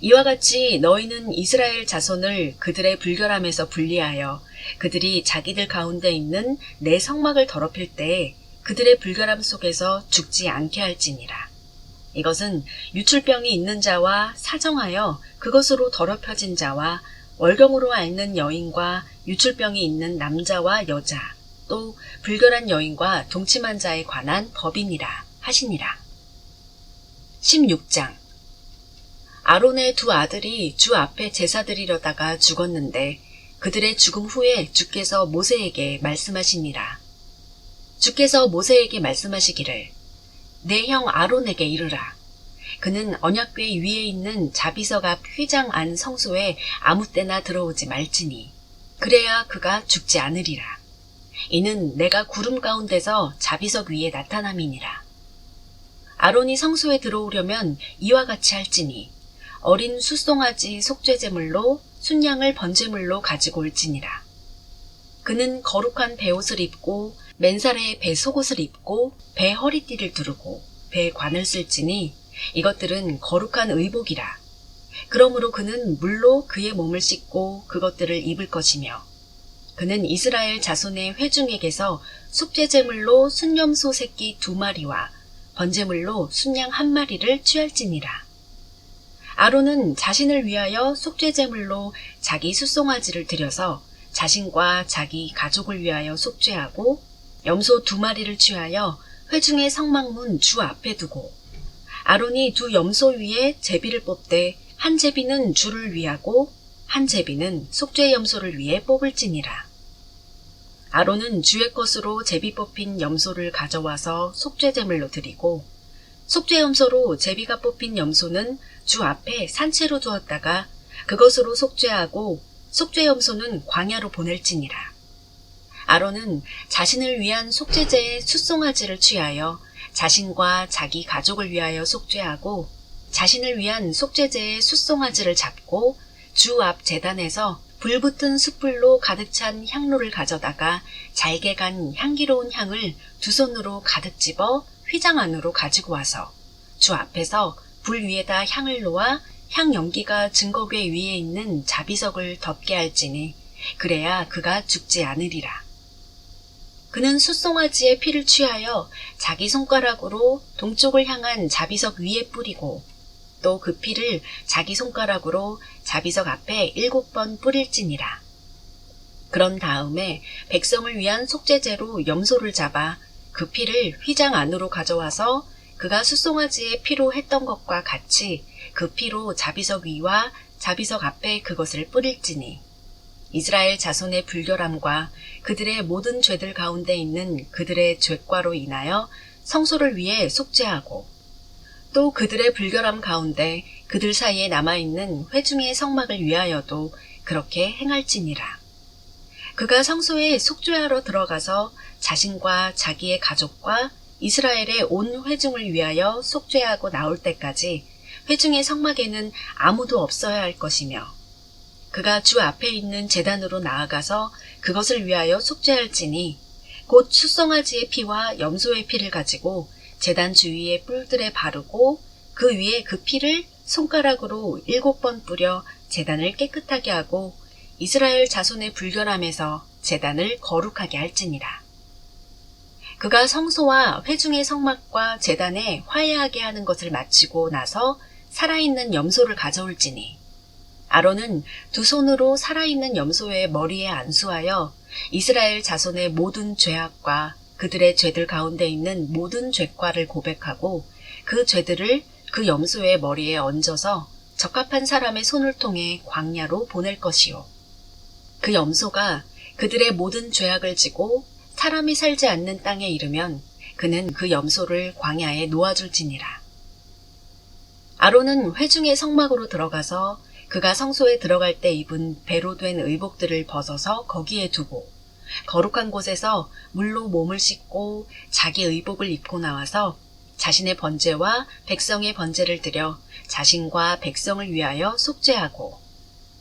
이와 같이 너희는 이스라엘 자손을 그들의 불결함에서 분리하여 그들이 자기들 가운데 있는 내 성막을 더럽힐 때에 그들의 불결함 속에서 죽지 않게 할지니라. 이것은 유출병이 있는 자와 사정하여 그것으로 더럽혀진 자와 월경으로 앓는 여인과 유출병이 있는 남자와 여자 또 불결한 여인과 동침한 자에 관한 법이니라 하시니라. 16장 아론의 2 아들이 주 앞에 제사 드리려다가 죽었는데 그들의 죽음 후에 주께서 모세에게 말씀하시니라. 주께서 모세에게 말씀하시기를 내 형 아론에게 이르라. 그는 언약궤 위에 있는 자비석 앞 휘장 안 성소에 아무 때나 들어오지 말지니 그래야 그가 죽지 않으리라. 이는 내가 구름 가운데서 자비석 위에 나타남이니라. 아론이 성소에 들어오려면 이와 같이 할지니 어린 숫송아지 속죄제물로 순양을 번제물로 가지고 올지니라. 그는 거룩한 베옷을 입고 맨살에 배 속옷을 입고 배 허리띠를 두르고 배에 관을 쓸지니 이것들은 거룩한 의복이라. 그러므로 그는 물로 그의 몸을 씻고 그것들을 입을 것이며 그는 이스라엘 자손의 회중에게서 속죄제물로 순염소 새끼 2마리와 번제물로 순양 1마리를 취할지니라. 아론은 자신을 위하여 속죄제물로 자기 숫송아지를 드려서 자신과 자기 가족을 위하여 속죄하고 염소 2마리를 취하여 회중의 성막문 주 앞에 두고 아론이 2 염소 위에 제비를 뽑되 한 제비는 주를 위하고 한 제비는 속죄 염소를 위해 뽑을지니라. 아론은 주의 것으로 제비 뽑힌 염소를 가져와서 속죄제물로 드리고 속죄 염소로 제비가 뽑힌 염소는 주 앞에 산채로 두었다가 그것으로 속죄하고 속죄 염소는 광야로 보낼지니라. 아론은 자신을 위한 속죄제의 숫송아지를 취하여 자신과 자기 가족을 위하여 속죄하고 자신을 위한 속죄제의 숫송아지를 잡고 주 앞 제단에서 불붙은 숯불로 가득 찬 향로를 가져다가 잘게 간 향기로운 향을 두 손으로 가득 집어 휘장 안으로 가지고 와서 주 앞에서 불 위에다 향을 놓아 향 연기가 증거궤 위에 있는 자비석을 덮게 할지니 그래야 그가 죽지 않으리라. 그는 숫송아지의 피를 취하여 자기 손가락으로 동쪽을 향한 자비석 위에 뿌리고 또 그 피를 자기 손가락으로 자비석 앞에 7번 뿌릴지니라. 그런 다음에 백성을 위한 속죄제로 염소를 잡아 그 피를 휘장 안으로 가져와서 그가 숫송아지의 피로 했던 것과 같이 그 피로 자비석 위와 자비석 앞에 그것을 뿌릴지니 이스라엘 자손의 불결함과 그들의 모든 죄들 가운데 있는 그들의 죄과로 인하여 성소를 위해 속죄하고 또 그들의 불결함 가운데 그들 사이에 남아있는 회중의 성막을 위하여도 그렇게 행할지니라. 그가 성소에 속죄하러 들어가서 자신과 자기의 가족과 이스라엘의 온 회중을 위하여 속죄하고 나올 때까지 회중의 성막에는 아무도 없어야 할 것이며 그가 주 앞에 있는 제단으로 나아가서 그것을 위하여 속죄할지니 곧 숫송아지의 피와 염소의 피를 가지고 제단 주위의 뿔들에 바르고 그 위에 그 피를 손가락으로 7번 뿌려 제단을 깨끗하게 하고 이스라엘 자손의 불결함에서 제단을 거룩하게 할지니라. 그가 성소와 회중의 성막과 제단에 화해하게 하는 것을 마치고 나서 살아있는 염소를 가져올지니 아론은 두 손으로 살아있는 염소의 머리에 안수하여 이스라엘 자손의 모든 죄악과 그들의 죄들 가운데 있는 모든 죄과를 고백하고 그 죄들을 그 염소의 머리에 얹어서 적합한 사람의 손을 통해 광야로 보낼 것이요. 그 염소가 그들의 모든 죄악을 지고 사람이 살지 않는 땅에 이르면 그는 그 염소를 광야에 놓아줄지니라. 아론은 회중의 성막으로 들어가서 그가 성소에 들어갈 때 입은 배로 된 의복들을 벗어서 거기에 두고 거룩한 곳에서 물로 몸을 씻고 자기 의복을 입고 나와서 자신의 번제와 백성의 번제를 드려 자신과 백성을 위하여 속죄하고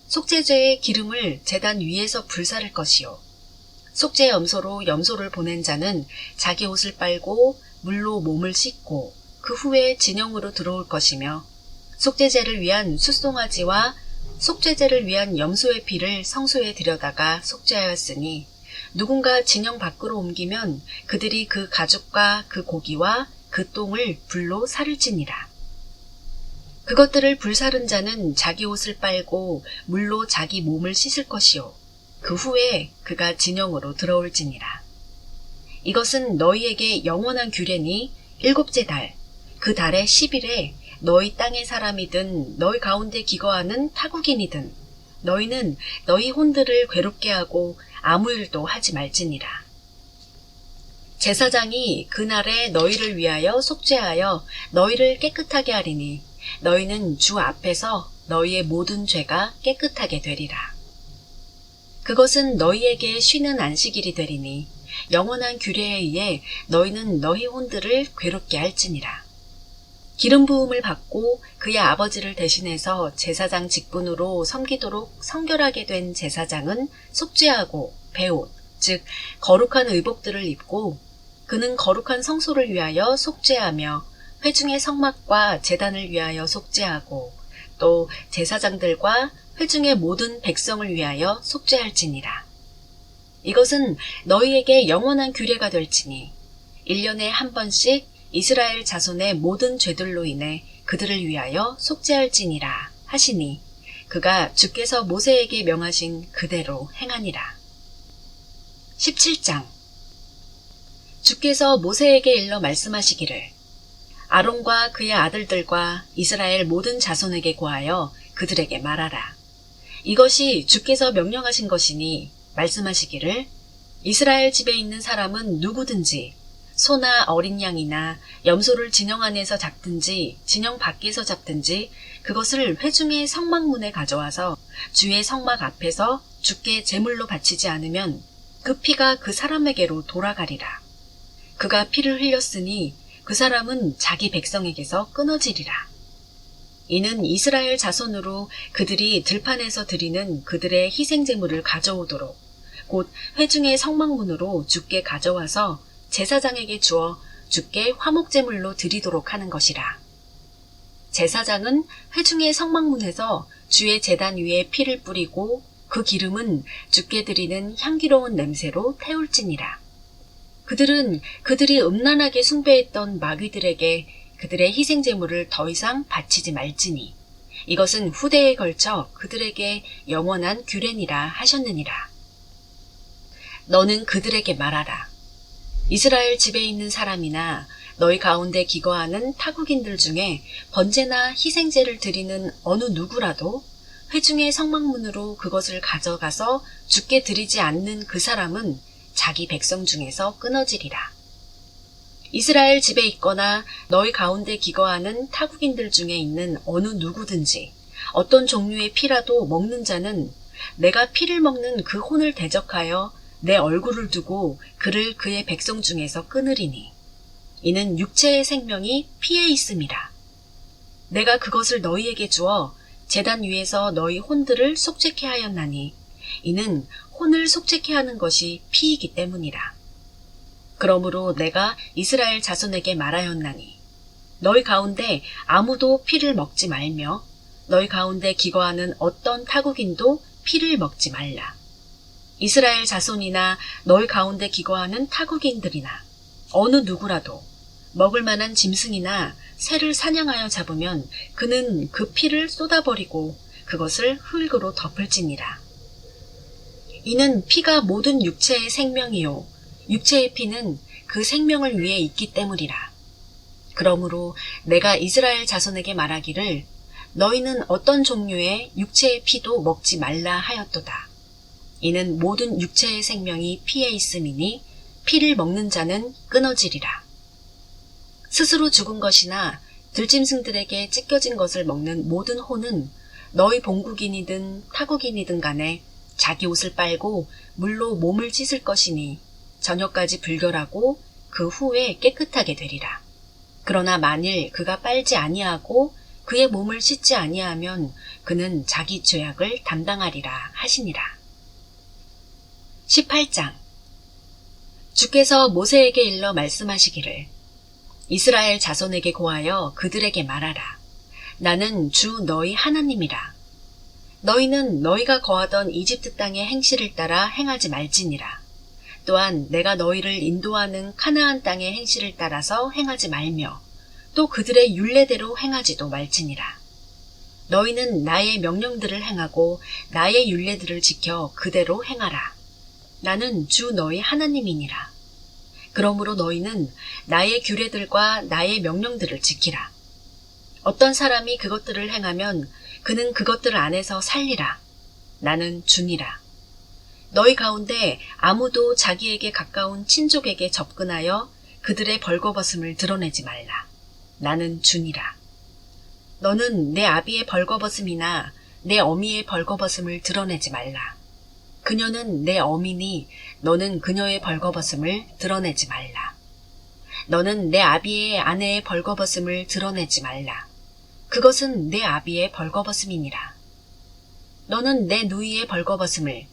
속죄제의 기름을 제단 위에서 불사를 것이요. 속죄 염소로 염소를 보낸 자는 자기 옷을 빨고 물로 몸을 씻고 그 후에 진영으로 들어올 것이며 속죄제를 위한 숫송아지와 속죄제를 위한 염소의 피를 성소에 들여다가 속죄하였으니 누군가 진영 밖으로 옮기면 그들이 그 가죽과 그 고기와 그 똥을 불로 사를지니라. 그것들을 불사른 자는 자기 옷을 빨고 물로 자기 몸을 씻을 것이요. 그 후에 그가 진영으로 들어올지니라. 이것은 너희에게 영원한 규례니 7째 달, 그 달의 10일에 너희 땅의 사람이든 너희 가운데 기거하는 타국인이든 너희는 너희 혼들을 괴롭게 하고 아무 일도 하지 말지니라. 제사장이 그날에 너희를 위하여 속죄하여 너희를 깨끗하게 하리니 너희는 주 앞에서 너희의 모든 죄가 깨끗하게 되리라. 그것은 너희에게 쉬는 안식일이 되리니 영원한 규례에 의해 너희는 너희 혼들을 괴롭게 할지니라. 기름 부음을 받고 그의 아버지를 대신해서 제사장 직분으로 섬기도록 성결하게 된 제사장은 속죄하고 배옷, 즉 거룩한 의복들을 입고 그는 거룩한 성소를 위하여 속죄하며 회중의 성막과 제단을 위하여 속죄하고 또 제사장들과 회중의 모든 백성을 위하여 속죄할지니라. 이것은 너희에게 영원한 규례가 될지니 1년에 한 번씩 이스라엘 자손의 모든 죄들로 인해 그들을 위하여 속죄할지니라 하시니 그가 주께서 모세에게 명하신 그대로 행하니라. 17장. 주께서 모세에게 일러 말씀하시기를 아론과 그의 아들들과 이스라엘 모든 자손에게 고하여 그들에게 말하라. 이것이 주께서 명령하신 것이니 말씀하시기를 이스라엘 집에 있는 사람은 누구든지 소나 어린 양이나 염소를 진영 안에서 잡든지 진영 밖에서 잡든지 그것을 회중의 성막문에 가져와서 주의 성막 앞에서 주께 제물로 바치지 않으면 그 피가 그 사람에게로 돌아가리라. 그가 피를 흘렸으니 그 사람은 자기 백성에게서 끊어지리라. 이는 이스라엘 자손으로 그들이 들판에서 드리는 그들의 희생제물을 가져오도록 곧 회중의 성막문으로 주께 가져와서 제사장에게 주어 주께 화목제물로 드리도록 하는 것이라. 제사장은 회중의 성막문에서 주의 제단 위에 피를 뿌리고 그 기름은 주께 드리는 향기로운 냄새로 태울지니라. 그들은 그들이 음란하게 숭배했던 마귀들에게 그들의 희생제물을 더 이상 바치지 말지니 이것은 후대에 걸쳐 그들에게 영원한 규례니라 하셨느니라. 너는 그들에게 말하라. 이스라엘 집에 있는 사람이나 너희 가운데 기거하는 타국인들 중에 번제나 희생제를 드리는 어느 누구라도 회중의 성막문으로 그것을 가져가서 주께 드리지 않는 그 사람은 자기 백성 중에서 끊어지리라. 이스라엘 집에 있거나 너희 가운데 기거하는 타국인들 중에 있는 어느 누구든지 어떤 종류의 피라도 먹는 자는 내가 피를 먹는 그 혼을 대적하여 내 얼굴을 두고 그를 그의 백성 중에서 끊으리니 이는 육체의 생명이 피에 있음이라. 내가 그것을 너희에게 주어 제단 위에서 너희 혼들을 속죄케 하였나니 이는 혼을 속죄케 하는 것이 피이기 때문이라. 그러므로 내가 이스라엘 자손에게 말하였나니 너희 가운데 아무도 피를 먹지 말며 너희 가운데 기거하는 어떤 타국인도 피를 먹지 말라. 이스라엘 자손이나 너희 가운데 기거하는 타국인들이나 어느 누구라도 먹을 만한 짐승이나 새를 사냥하여 잡으면 그는 그 피를 쏟아버리고 그것을 흙으로 덮을지니라. 이는 피가 모든 육체의 생명이요 육체의 피는 그 생명을 위해 있기 때문이라. 그러므로 내가 이스라엘 자손에게 말하기를 너희는 어떤 종류의 육체의 피도 먹지 말라 하였도다. 이는 모든 육체의 생명이 피에 있음이니 피를 먹는 자는 끊어지리라. 스스로 죽은 것이나 들짐승들에게 찢겨진 것을 먹는 모든 혼은 너희 본국인이든 타국인이든 간에 자기 옷을 빨고 물로 몸을 씻을 것이니 저녁까지 불결하고 그 후에 깨끗하게 되리라. 그러나 만일 그가 빨지 아니하고 그의 몸을 씻지 아니하면 그는 자기 죄악을 담당하리라 하시니라. 18장. 주께서 모세에게 일러 말씀하시기를 이스라엘 자손에게 고하여 그들에게 말하라. 나는 주 너희 하나님이라. 너희는 너희가 거하던 이집트 땅의 행실을 따라 행하지 말지니라. 또한 내가 너희를 인도하는 카나안 땅의 행실을 따라서 행하지 말며 또 그들의 율례대로 행하지도 말지니라. 너희는 나의 명령들을 행하고 나의 율례들을 지켜 그대로 행하라. 나는 주 너희 하나님이니라. 그러므로 너희는 나의 규례들과 나의 명령들을 지키라. 어떤 사람이 그것들을 행하면 그는 그것들 안에서 살리라. 나는 주니라. 너희 가운데 아무도 자기에게 가까운 친족에게 접근하여 그들의 벌거벗음을 드러내지 말라. 나는 주니라. 너는 내 아비의 벌거벗음이나 내 어미의 벌거벗음을 드러내지 말라. 그녀는 내 어미니 너는 그녀의 벌거벗음을 드러내지 말라. 너는 내 아비의 아내의 벌거벗음을 드러내지 말라. 그것은 내 아비의 벌거벗음이니라. 너는 내 누이의 벌거벗음을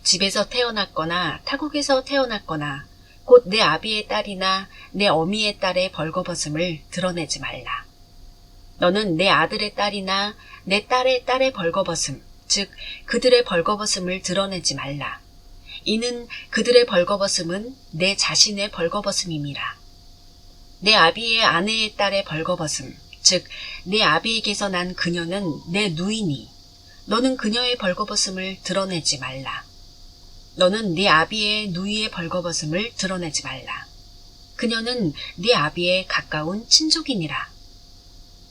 집에서 태어났거나 타국에서 태어났거나 곧 내 아비의 딸이나 내 어미의 딸의 벌거벗음을 드러내지 말라. 너는 내 아들의 딸이나 내 딸의 딸의 벌거벗음, 즉 그들의 벌거벗음을 드러내지 말라. 이는 그들의 벌거벗음은 내 자신의 벌거벗음임이라. 내 아비의 아내의 딸의 벌거벗음, 즉 내 아비에게서 난 그녀는 내 누이니 너는 그녀의 벌거벗음을 드러내지 말라. 너는 네 아비의 누이의 벌거벗음을 드러내지 말라. 그녀는 네 아비의 가까운 친족이니라.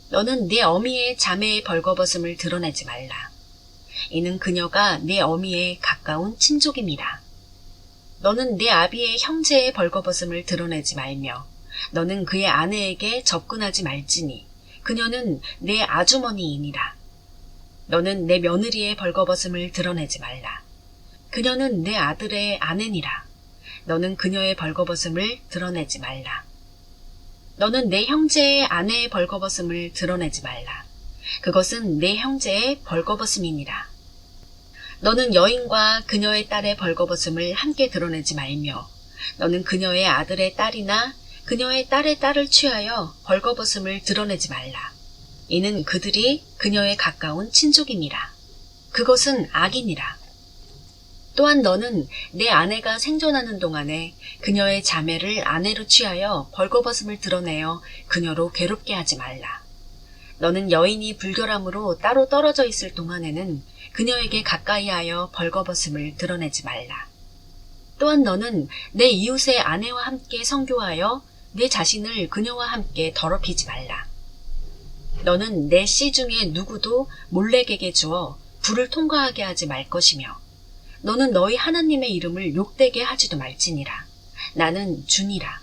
너는 네 어미의 자매의 벌거벗음을 드러내지 말라. 이는 그녀가 네 어미의 가까운 친족임이라. 너는 네 아비의 형제의 벌거벗음을 드러내지 말며 너는 그의 아내에게 접근하지 말지니 그녀는 내 아주머니이니라. 너는 내 며느리의 벌거벗음을 드러내지 말라. 그녀는 내 아들의 아내니라. 너는 그녀의 벌거벗음을 드러내지 말라. 너는 내 형제의 아내의 벌거벗음을 드러내지 말라. 그것은 내 형제의 벌거벗음이니라. 너는 여인과 그녀의 딸의 벌거벗음을 함께 드러내지 말며 너는 그녀의 아들의 딸이나 그녀의 딸의 딸을 취하여 벌거벗음을 드러내지 말라. 이는 그들이 그녀의 가까운 친족임이라. 그것은 악이니라. 또한 너는 내 아내가 생존하는 동안에 그녀의 자매를 아내로 취하여 벌거벗음을 드러내어 그녀로 괴롭게 하지 말라. 너는 여인이 불결함으로 따로 떨어져 있을 동안에는 그녀에게 가까이 하여 벌거벗음을 드러내지 말라. 또한 너는 내 이웃의 아내와 함께 성교하여 내 자신을 그녀와 함께 더럽히지 말라. 너는 내 씨 중에 누구도 몰래에게 주어 불을 통과하게 하지 말 것이며 너는 너희 하나님의 이름을 욕되게 하지도 말지니라. 나는 주니라.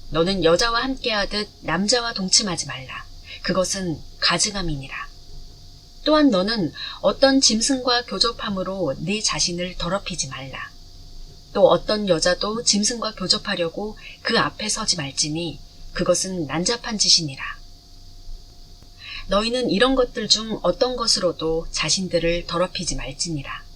너는 여자와 함께하듯 남자와 동침하지 말라. 그것은 가증함이니라. 또한 너는 어떤 짐승과 교접함으로 네 자신을 더럽히지 말라. 또 어떤 여자도 짐승과 교접하려고 그 앞에 서지 말지니 그것은 난잡한 짓이니라. 너희는 이런 것들 중 어떤 것으로도 자신들을 더럽히지 말지니라.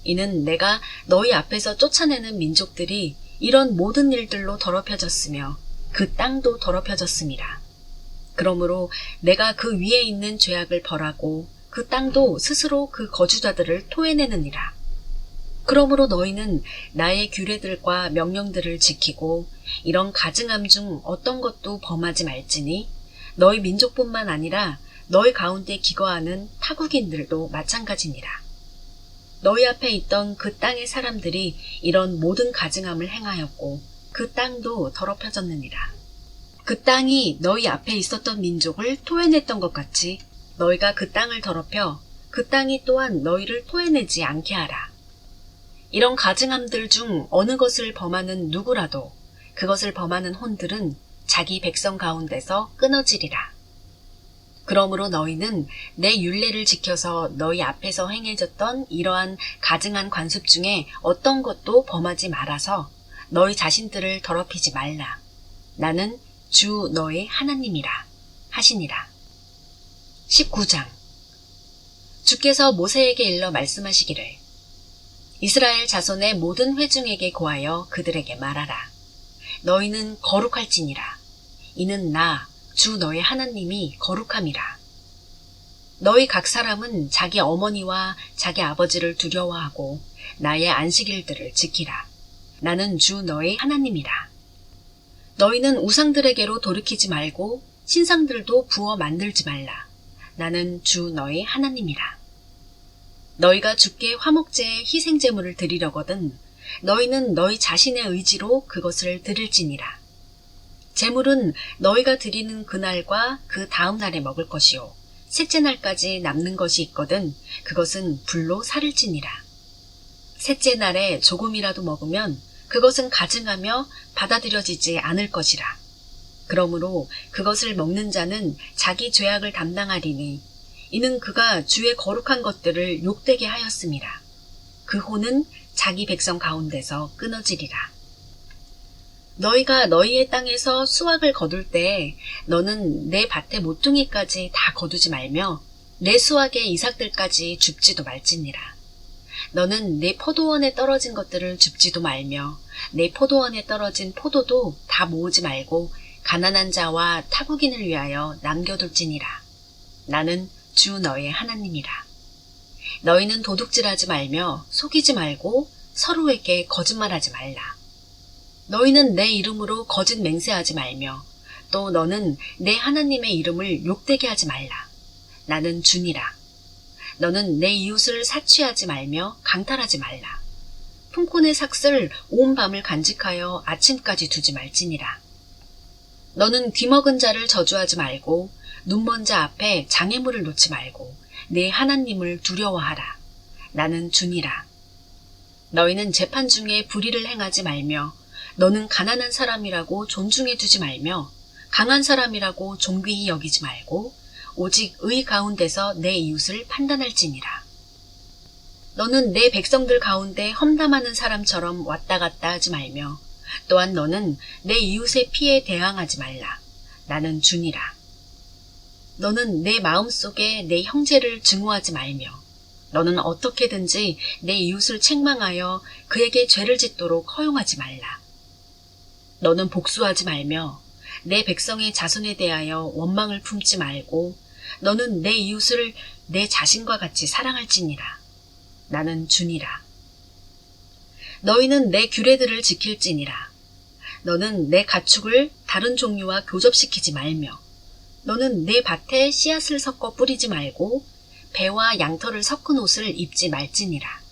이는 내가 너희 앞에서 쫓아내는 민족들이 이런 모든 일들로 더럽혀졌으며 그 땅도 더럽혀졌음이라. 그러므로 내가 그 위에 있는 죄악을 벌하고 그 땅도 스스로 그 거주자들을 토해내느니라. 그러므로 너희는 나의 규례들과 명령들을 지키고 이런 가증함 중 어떤 것도 범하지 말지니 너희 민족뿐만 아니라 너희 가운데 기거하는 타국인들도 마찬가지니라. 너희 앞에 있던 그 땅의 사람들이 이런 모든 가증함을 행하였고 그 땅도 더럽혀졌느니라. 그 땅이 너희 앞에 있었던 민족을 토해냈던 것 같이 너희가 그 땅을 더럽혀 그 땅이 또한 너희를 토해내지 않게 하라. 이런 가증함들 중 어느 것을 범하는 누구라도 그것을 범하는 혼들은 자기 백성 가운데서 끊어지리라. 그러므로 너희는 내 율례를 지켜서 너희 앞에서 행해졌던 이러한 가증한 관습 중에 어떤 것도 범하지 말아서 너희 자신들을 더럽히지 말라. 나는 주 너의 하나님이라 하시니라. 19장. 주께서 모세에게 일러 말씀하시기를 이스라엘 자손의 모든 회중에게 고하여 그들에게 말하라. 너희는 거룩할지니라. 이는 나 주 너의 하나님이 거룩함이라. 너희 각 사람은 자기 어머니와 자기 아버지를 두려워하고 나의 안식일들을 지키라. 나는 주 너의 하나님이라. 너희는 우상들에게로 돌이키지 말고 신상들도 부어 만들지 말라. 나는 주 너의 하나님이라. 너희가 주께 화목제의 희생제물을 드리려거든 너희는 너희 자신의 의지로 그것을 드릴지니라. 제물은 너희가 드리는 그날과 그 다음 날에 먹을 것이요 셋째 날까지 남는 것이 있거든 그것은 불로 사를지니라. 셋째 날에 조금이라도 먹으면 그것은 가증하며 받아들여지지 않을 것이라. 그러므로 그것을 먹는 자는 자기 죄악을 담당하리니 이는 그가 주의 거룩한 것들을 욕되게 하였음이라. 그 혼은 자기 백성 가운데서 끊어지리라. 너희가 너희의 땅에서 수확을 거둘 때 너는 내 밭의 모퉁이까지 다 거두지 말며 내 수확의 이삭들까지 줍지도 말지니라. 너는 내 포도원에 떨어진 것들을 줍지도 말며 내 포도원에 떨어진 포도도 다 모으지 말고 가난한 자와 타국인을 위하여 남겨둘지니라. 나는 주 너의 하나님이라. 너희는 도둑질하지 말며 속이지 말고 서로에게 거짓말하지 말라. 너희는 내 이름으로 거짓 맹세하지 말며 또 너는 내 하나님의 이름을 욕되게 하지 말라. 나는 주니라. 너는 내 이웃을 사취하지 말며 강탈하지 말라. 품꾼의 삭슬 온 밤을 간직하여 아침까지 두지 말지니라. 너는 귀먹은 자를 저주하지 말고 눈먼 자 앞에 장애물을 놓지 말고 내 하나님을 두려워하라. 나는 주니라. 너희는 재판 중에 불의를 행하지 말며 너는 가난한 사람이라고 존중해 두지 말며 강한 사람이라고 존귀히 여기지 말고 오직 의 가운데서 내 이웃을 판단할지니라. 너는 내 백성들 가운데 험담하는 사람처럼 왔다 갔다 하지 말며 또한 너는 내 이웃의 피에 대항하지 말라. 나는 주니라. 너는 내 마음속에 내 형제를 증오하지 말며 너는 어떻게든지 내 이웃을 책망하여 그에게 죄를 짓도록 허용하지 말라. 너는 복수하지 말며 내 백성의 자손에 대하여 원망을 품지 말고 너는 내 이웃을 내 자신과 같이 사랑할지니라. 나는 주니라. 너희는 내 규례들을 지킬지니라. 너는 내 가축을 다른 종류와 교접시키지 말며 너는 내 밭에 씨앗을 섞어 뿌리지 말고 배와 양털을 섞은 옷을 입지 말지니라.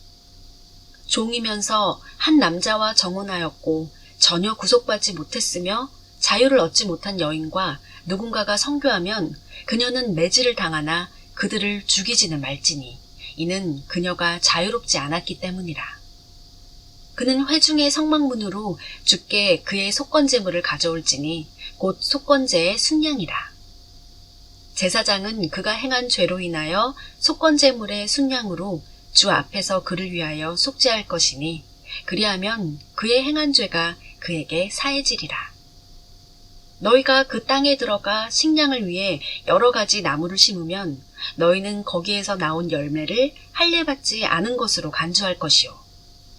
종이면서 한 남자와 정혼하였고 전혀 구속받지 못했으며 자유를 얻지 못한 여인과 누군가가 성교하면 그녀는 매질을 당하나 그들을 죽이지는 말지니 이는 그녀가 자유롭지 않았기 때문이라. 그는 회중의 성막문으로 주께 그의 속건제물을 가져올지니 곧 속건제의 순양이라. 제사장은 그가 행한 죄로 인하여 속건제물의 순양으로 주 앞에서 그를 위하여 속죄할 것이니 그리하면 그의 행한 죄가 그에게 사해지리라. 너희가 그 땅에 들어가 식량을 위해 여러 가지 나무를 심으면 너희는 거기에서 나온 열매를 할례받지 않은 것으로 간주할 것이요.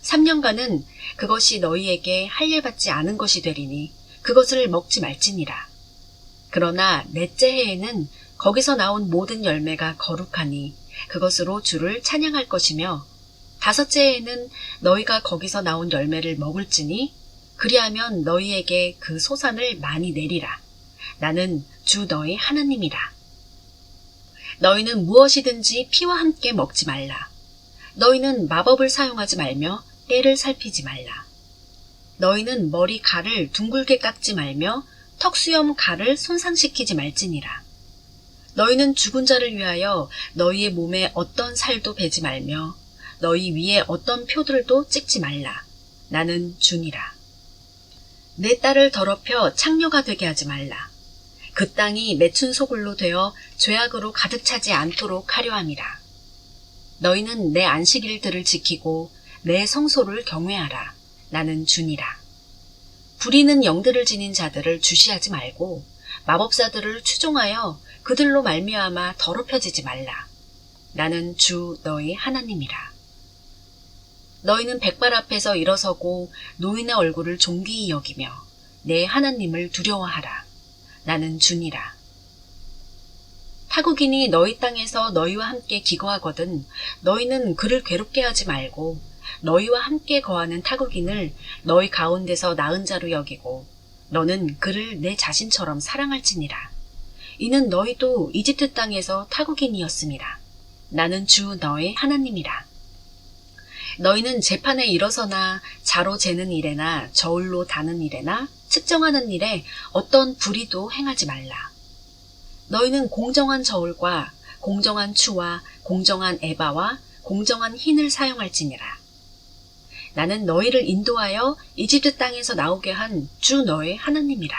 3년간은 그것이 너희에게 할례받지 않은 것이 되리니 그것을 먹지 말지니라. 그러나 넷째 해에는 거기서 나온 모든 열매가 거룩하니 그것으로 주를 찬양할 것이며 다섯째 해에는 너희가 거기서 나온 열매를 먹을지니 그리하면 너희에게 그 소산을 많이 내리라. 나는 주 너희 하나님이라. 너희는 무엇이든지 피와 함께 먹지 말라. 너희는 마법을 사용하지 말며 때를 살피지 말라. 너희는 머리 갈을 둥글게 깎지 말며 턱수염 갈을 손상시키지 말지니라. 너희는 죽은 자를 위하여 너희의 몸에 어떤 살도 베지 말며 너희 위에 어떤 표들도 찍지 말라. 나는 주니라. 내 딸을 더럽혀 창녀가 되게 하지 말라. 그 땅이 매춘 소굴로 되어 죄악으로 가득 차지 않도록 하려 함이라. 너희는 내 안식일들을 지키고 내 성소를 경외하라. 나는 주니라. 부리는 영들을 지닌 자들을 주시하지 말고 마법사들을 추종하여 그들로 말미암아 더럽혀지지 말라. 나는 주 너희 하나님이라. 너희는 백발 앞에서 일어서고 노인의 얼굴을 존귀히 여기며 내 하나님을 두려워하라. 나는 주니라. 타국인이 너희 땅에서 너희와 함께 기거하거든 너희는 그를 괴롭게 하지 말고 너희와 함께 거하는 타국인을 너희 가운데서 나은 자로 여기고 너는 그를 내 자신처럼 사랑할지니라. 이는 너희도 이집트 땅에서 타국인이었습니다. 나는 주 너의 하나님이라. 너희는 재판에 일어서나 자로 재는 일에나 저울로 다는 일에나 측정하는 일에 어떤 불의도 행하지 말라. 너희는 공정한 저울과 공정한 추와 공정한 에바와 공정한 흰을 사용할지니라. 나는 너희를 인도하여 이집트 땅에서 나오게 한 주 너의 하나님이라.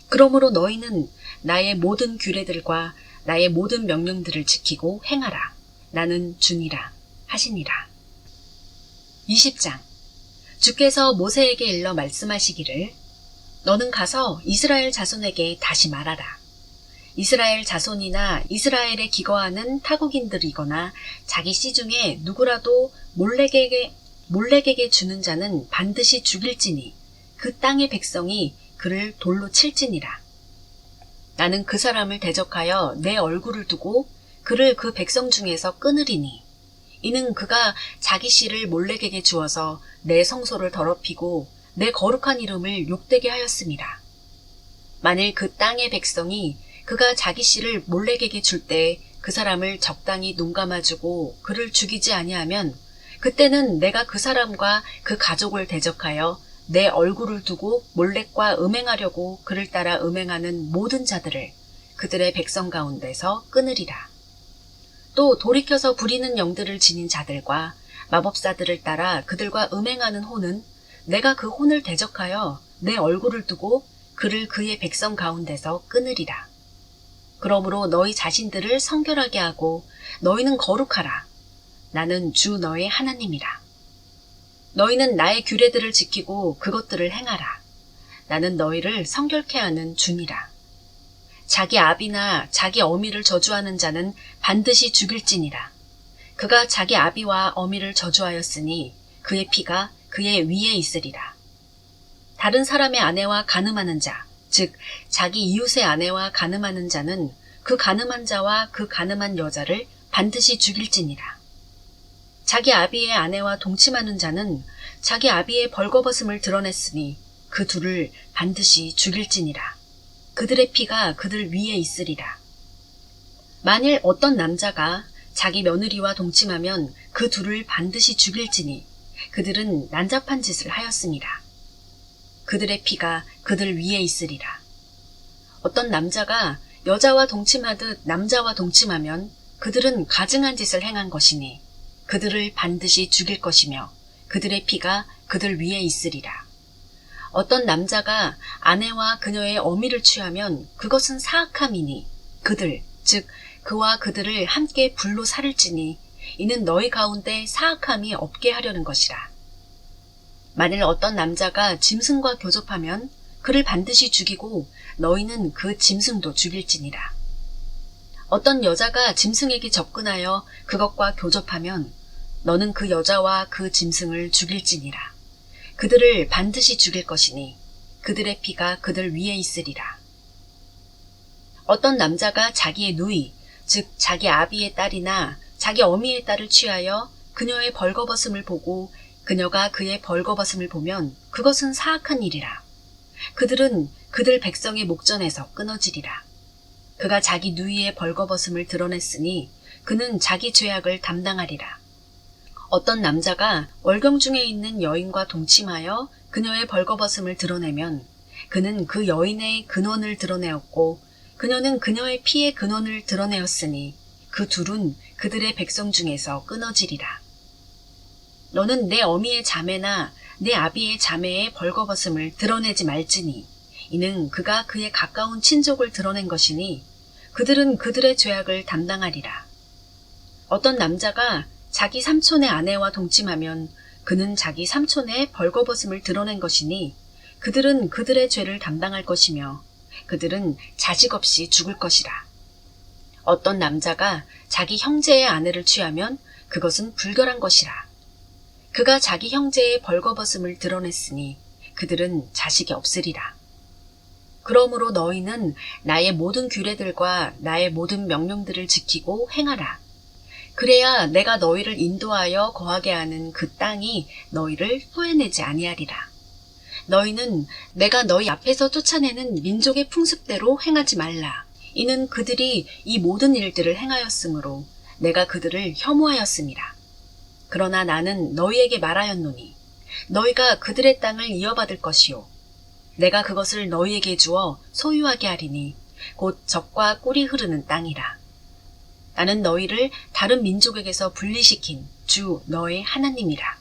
그러므로 너희는 나의 모든 규례들과 나의 모든 명령들을 지키고 행하라. 나는 주니라 하시니라. 20장. 주께서 모세에게 일러 말씀하시기를 너는 가서 이스라엘 자손에게 다시 말하라. 이스라엘 자손이나 이스라엘에 기거하는 타국인들이거나 자기 씨 중에 누구라도 몰렉에게 주는 자는 반드시 죽일지니 그 땅의 백성이 그를 돌로 칠지니라. 나는 그 사람을 대적하여 내 얼굴을 두고 그를 그 백성 중에서 끊으리니 이는 그가 자기 씨를 몰렉에게 주어서 내 성소를 더럽히고 내 거룩한 이름을 욕되게 하였습니다. 만일 그 땅의 백성이 그가 자기 씨를 몰렉에게 줄 때 그 사람을 적당히 눈감아주고 그를 죽이지 아니하면 그때는 내가 그 사람과 그 가족을 대적하여 내 얼굴을 두고 몰렉과 음행하려고 그를 따라 음행하는 모든 자들을 그들의 백성 가운데서 끊으리라. 또 돌이켜서 부리는 영들을 지닌 자들과 마법사들을 따라 그들과 음행하는 혼은 내가 그 혼을 대적하여 내 얼굴을 두고 그를 그의 백성 가운데서 끊으리라. 그러므로 너희 자신들을 성결하게 하고 너희는 거룩하라. 나는 주 너의 하나님이라. 너희는 나의 규례들을 지키고 그것들을 행하라. 나는 너희를 성결케 하는 주니라. 자기 아비나 자기 어미를 저주하는 자는 반드시 죽일지니라. 그가 자기 아비와 어미를 저주하였으니 그의 피가 그의 위에 있으리라. 다른 사람의 아내와 간음하는 자, 즉 자기 이웃의 아내와 간음하는 자는 그 간음한 자와 그 간음한 여자를 반드시 죽일지니라. 자기 아비의 아내와 동침하는 자는 자기 아비의 벌거벗음을 드러냈으니 그 둘을 반드시 죽일지니라. 그들의 피가 그들 위에 있으리라. 만일 어떤 남자가 자기 며느리와 동침하면 그 둘을 반드시 죽일지니 그들은 난잡한 짓을 하였습니다. 그들의 피가 그들 위에 있으리라. 어떤 남자가 여자와 동침하듯 남자와 동침하면 그들은 가증한 짓을 행한 것이니 그들을 반드시 죽일 것이며 그들의 피가 그들 위에 있으리라. 어떤 남자가 아내와 그녀의 어미를 취하면 그것은 사악함이니 그들, 즉 그와 그들을 함께 불로 살을지니 이는 너희 가운데 사악함이 없게 하려는 것이라. 만일 어떤 남자가 짐승과 교접하면 그를 반드시 죽이고 너희는 그 짐승도 죽일지니라. 어떤 여자가 짐승에게 접근하여 그것과 교접하면 너는 그 여자와 그 짐승을 죽일지니라. 그들을 반드시 죽일 것이니 그들의 피가 그들 위에 있으리라. 어떤 남자가 자기의 누이, 즉 자기 아비의 딸이나 자기 어미의 딸을 취하여 그녀의 벌거벗음을 보고 그녀가 그의 벌거벗음을 보면 그것은 사악한 일이라. 그들은 그들 백성의 목전에서 끊어지리라. 그가 자기 누이의 벌거벗음을 드러냈으니 그는 자기 죄악을 담당하리라. 어떤 남자가 월경 중에 있는 여인과 동침하여 그녀의 벌거벗음을 드러내면 그는 그 여인의 근원을 드러내었고 그녀는 그녀의 피의 근원을 드러내었으니 그 둘은 그들의 백성 중에서 끊어지리라. 너는 내 어미의 자매나 내 아비의 자매의 벌거벗음을 드러내지 말지니 이는 그가 그의 가까운 친족을 드러낸 것이니 그들은 그들의 죄악을 담당하리라. 어떤 남자가 자기 삼촌의 아내와 동침하면 그는 자기 삼촌의 벌거벗음을 드러낸 것이니 그들은 그들의 죄를 담당할 것이며 그들은 자식 없이 죽을 것이라. 어떤 남자가 자기 형제의 아내를 취하면 그것은 불결한 것이라. 그가 자기 형제의 벌거벗음을 드러냈으니 그들은 자식이 없으리라. 그러므로 너희는 나의 모든 규례들과 나의 모든 명령들을 지키고 행하라. 그래야 내가 너희를 인도하여 거하게 하는 그 땅이 너희를 토해내지 아니하리라. 너희는 내가 너희 앞에서 쫓아내는 민족의 풍습대로 행하지 말라. 이는 그들이 이 모든 일들을 행하였으므로 내가 그들을 혐오하였습니다. 그러나 나는 너희에게 말하였노니 너희가 그들의 땅을 이어받을 것이요 내가 그것을 너희에게 주어 소유하게 하리니 곧 젖과 꿀이 흐르는 땅이라. 나는 너희를 다른 민족에게서 분리시킨 주 너의 하나님이라.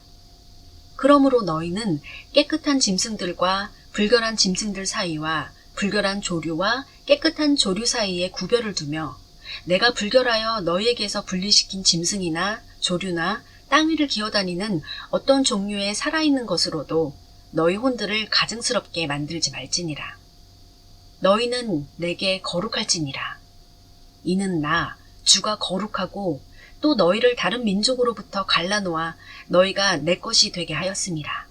그러므로 너희는 깨끗한 짐승들과 불결한 짐승들 사이와 불결한 조류와 깨끗한 조류 사이에 구별을 두며 내가 불결하여 너희에게서 분리시킨 짐승이나 조류나 땅 위를 기어다니는 어떤 종류의 살아있는 것으로도 너희 혼들을 가증스럽게 만들지 말지니라. 너희는 내게 거룩할지니라. 이는 나 주가 거룩하고 또 너희를 다른 민족으로부터 갈라놓아 너희가 내 것이 되게 하였습니다.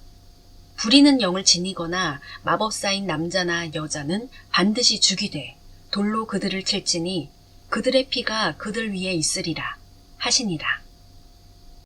부리는 영을 지니거나 마법사인 남자나 여자는 반드시 죽이되 돌로 그들을 칠지니 그들의 피가 그들 위에 있으리라 하시니라.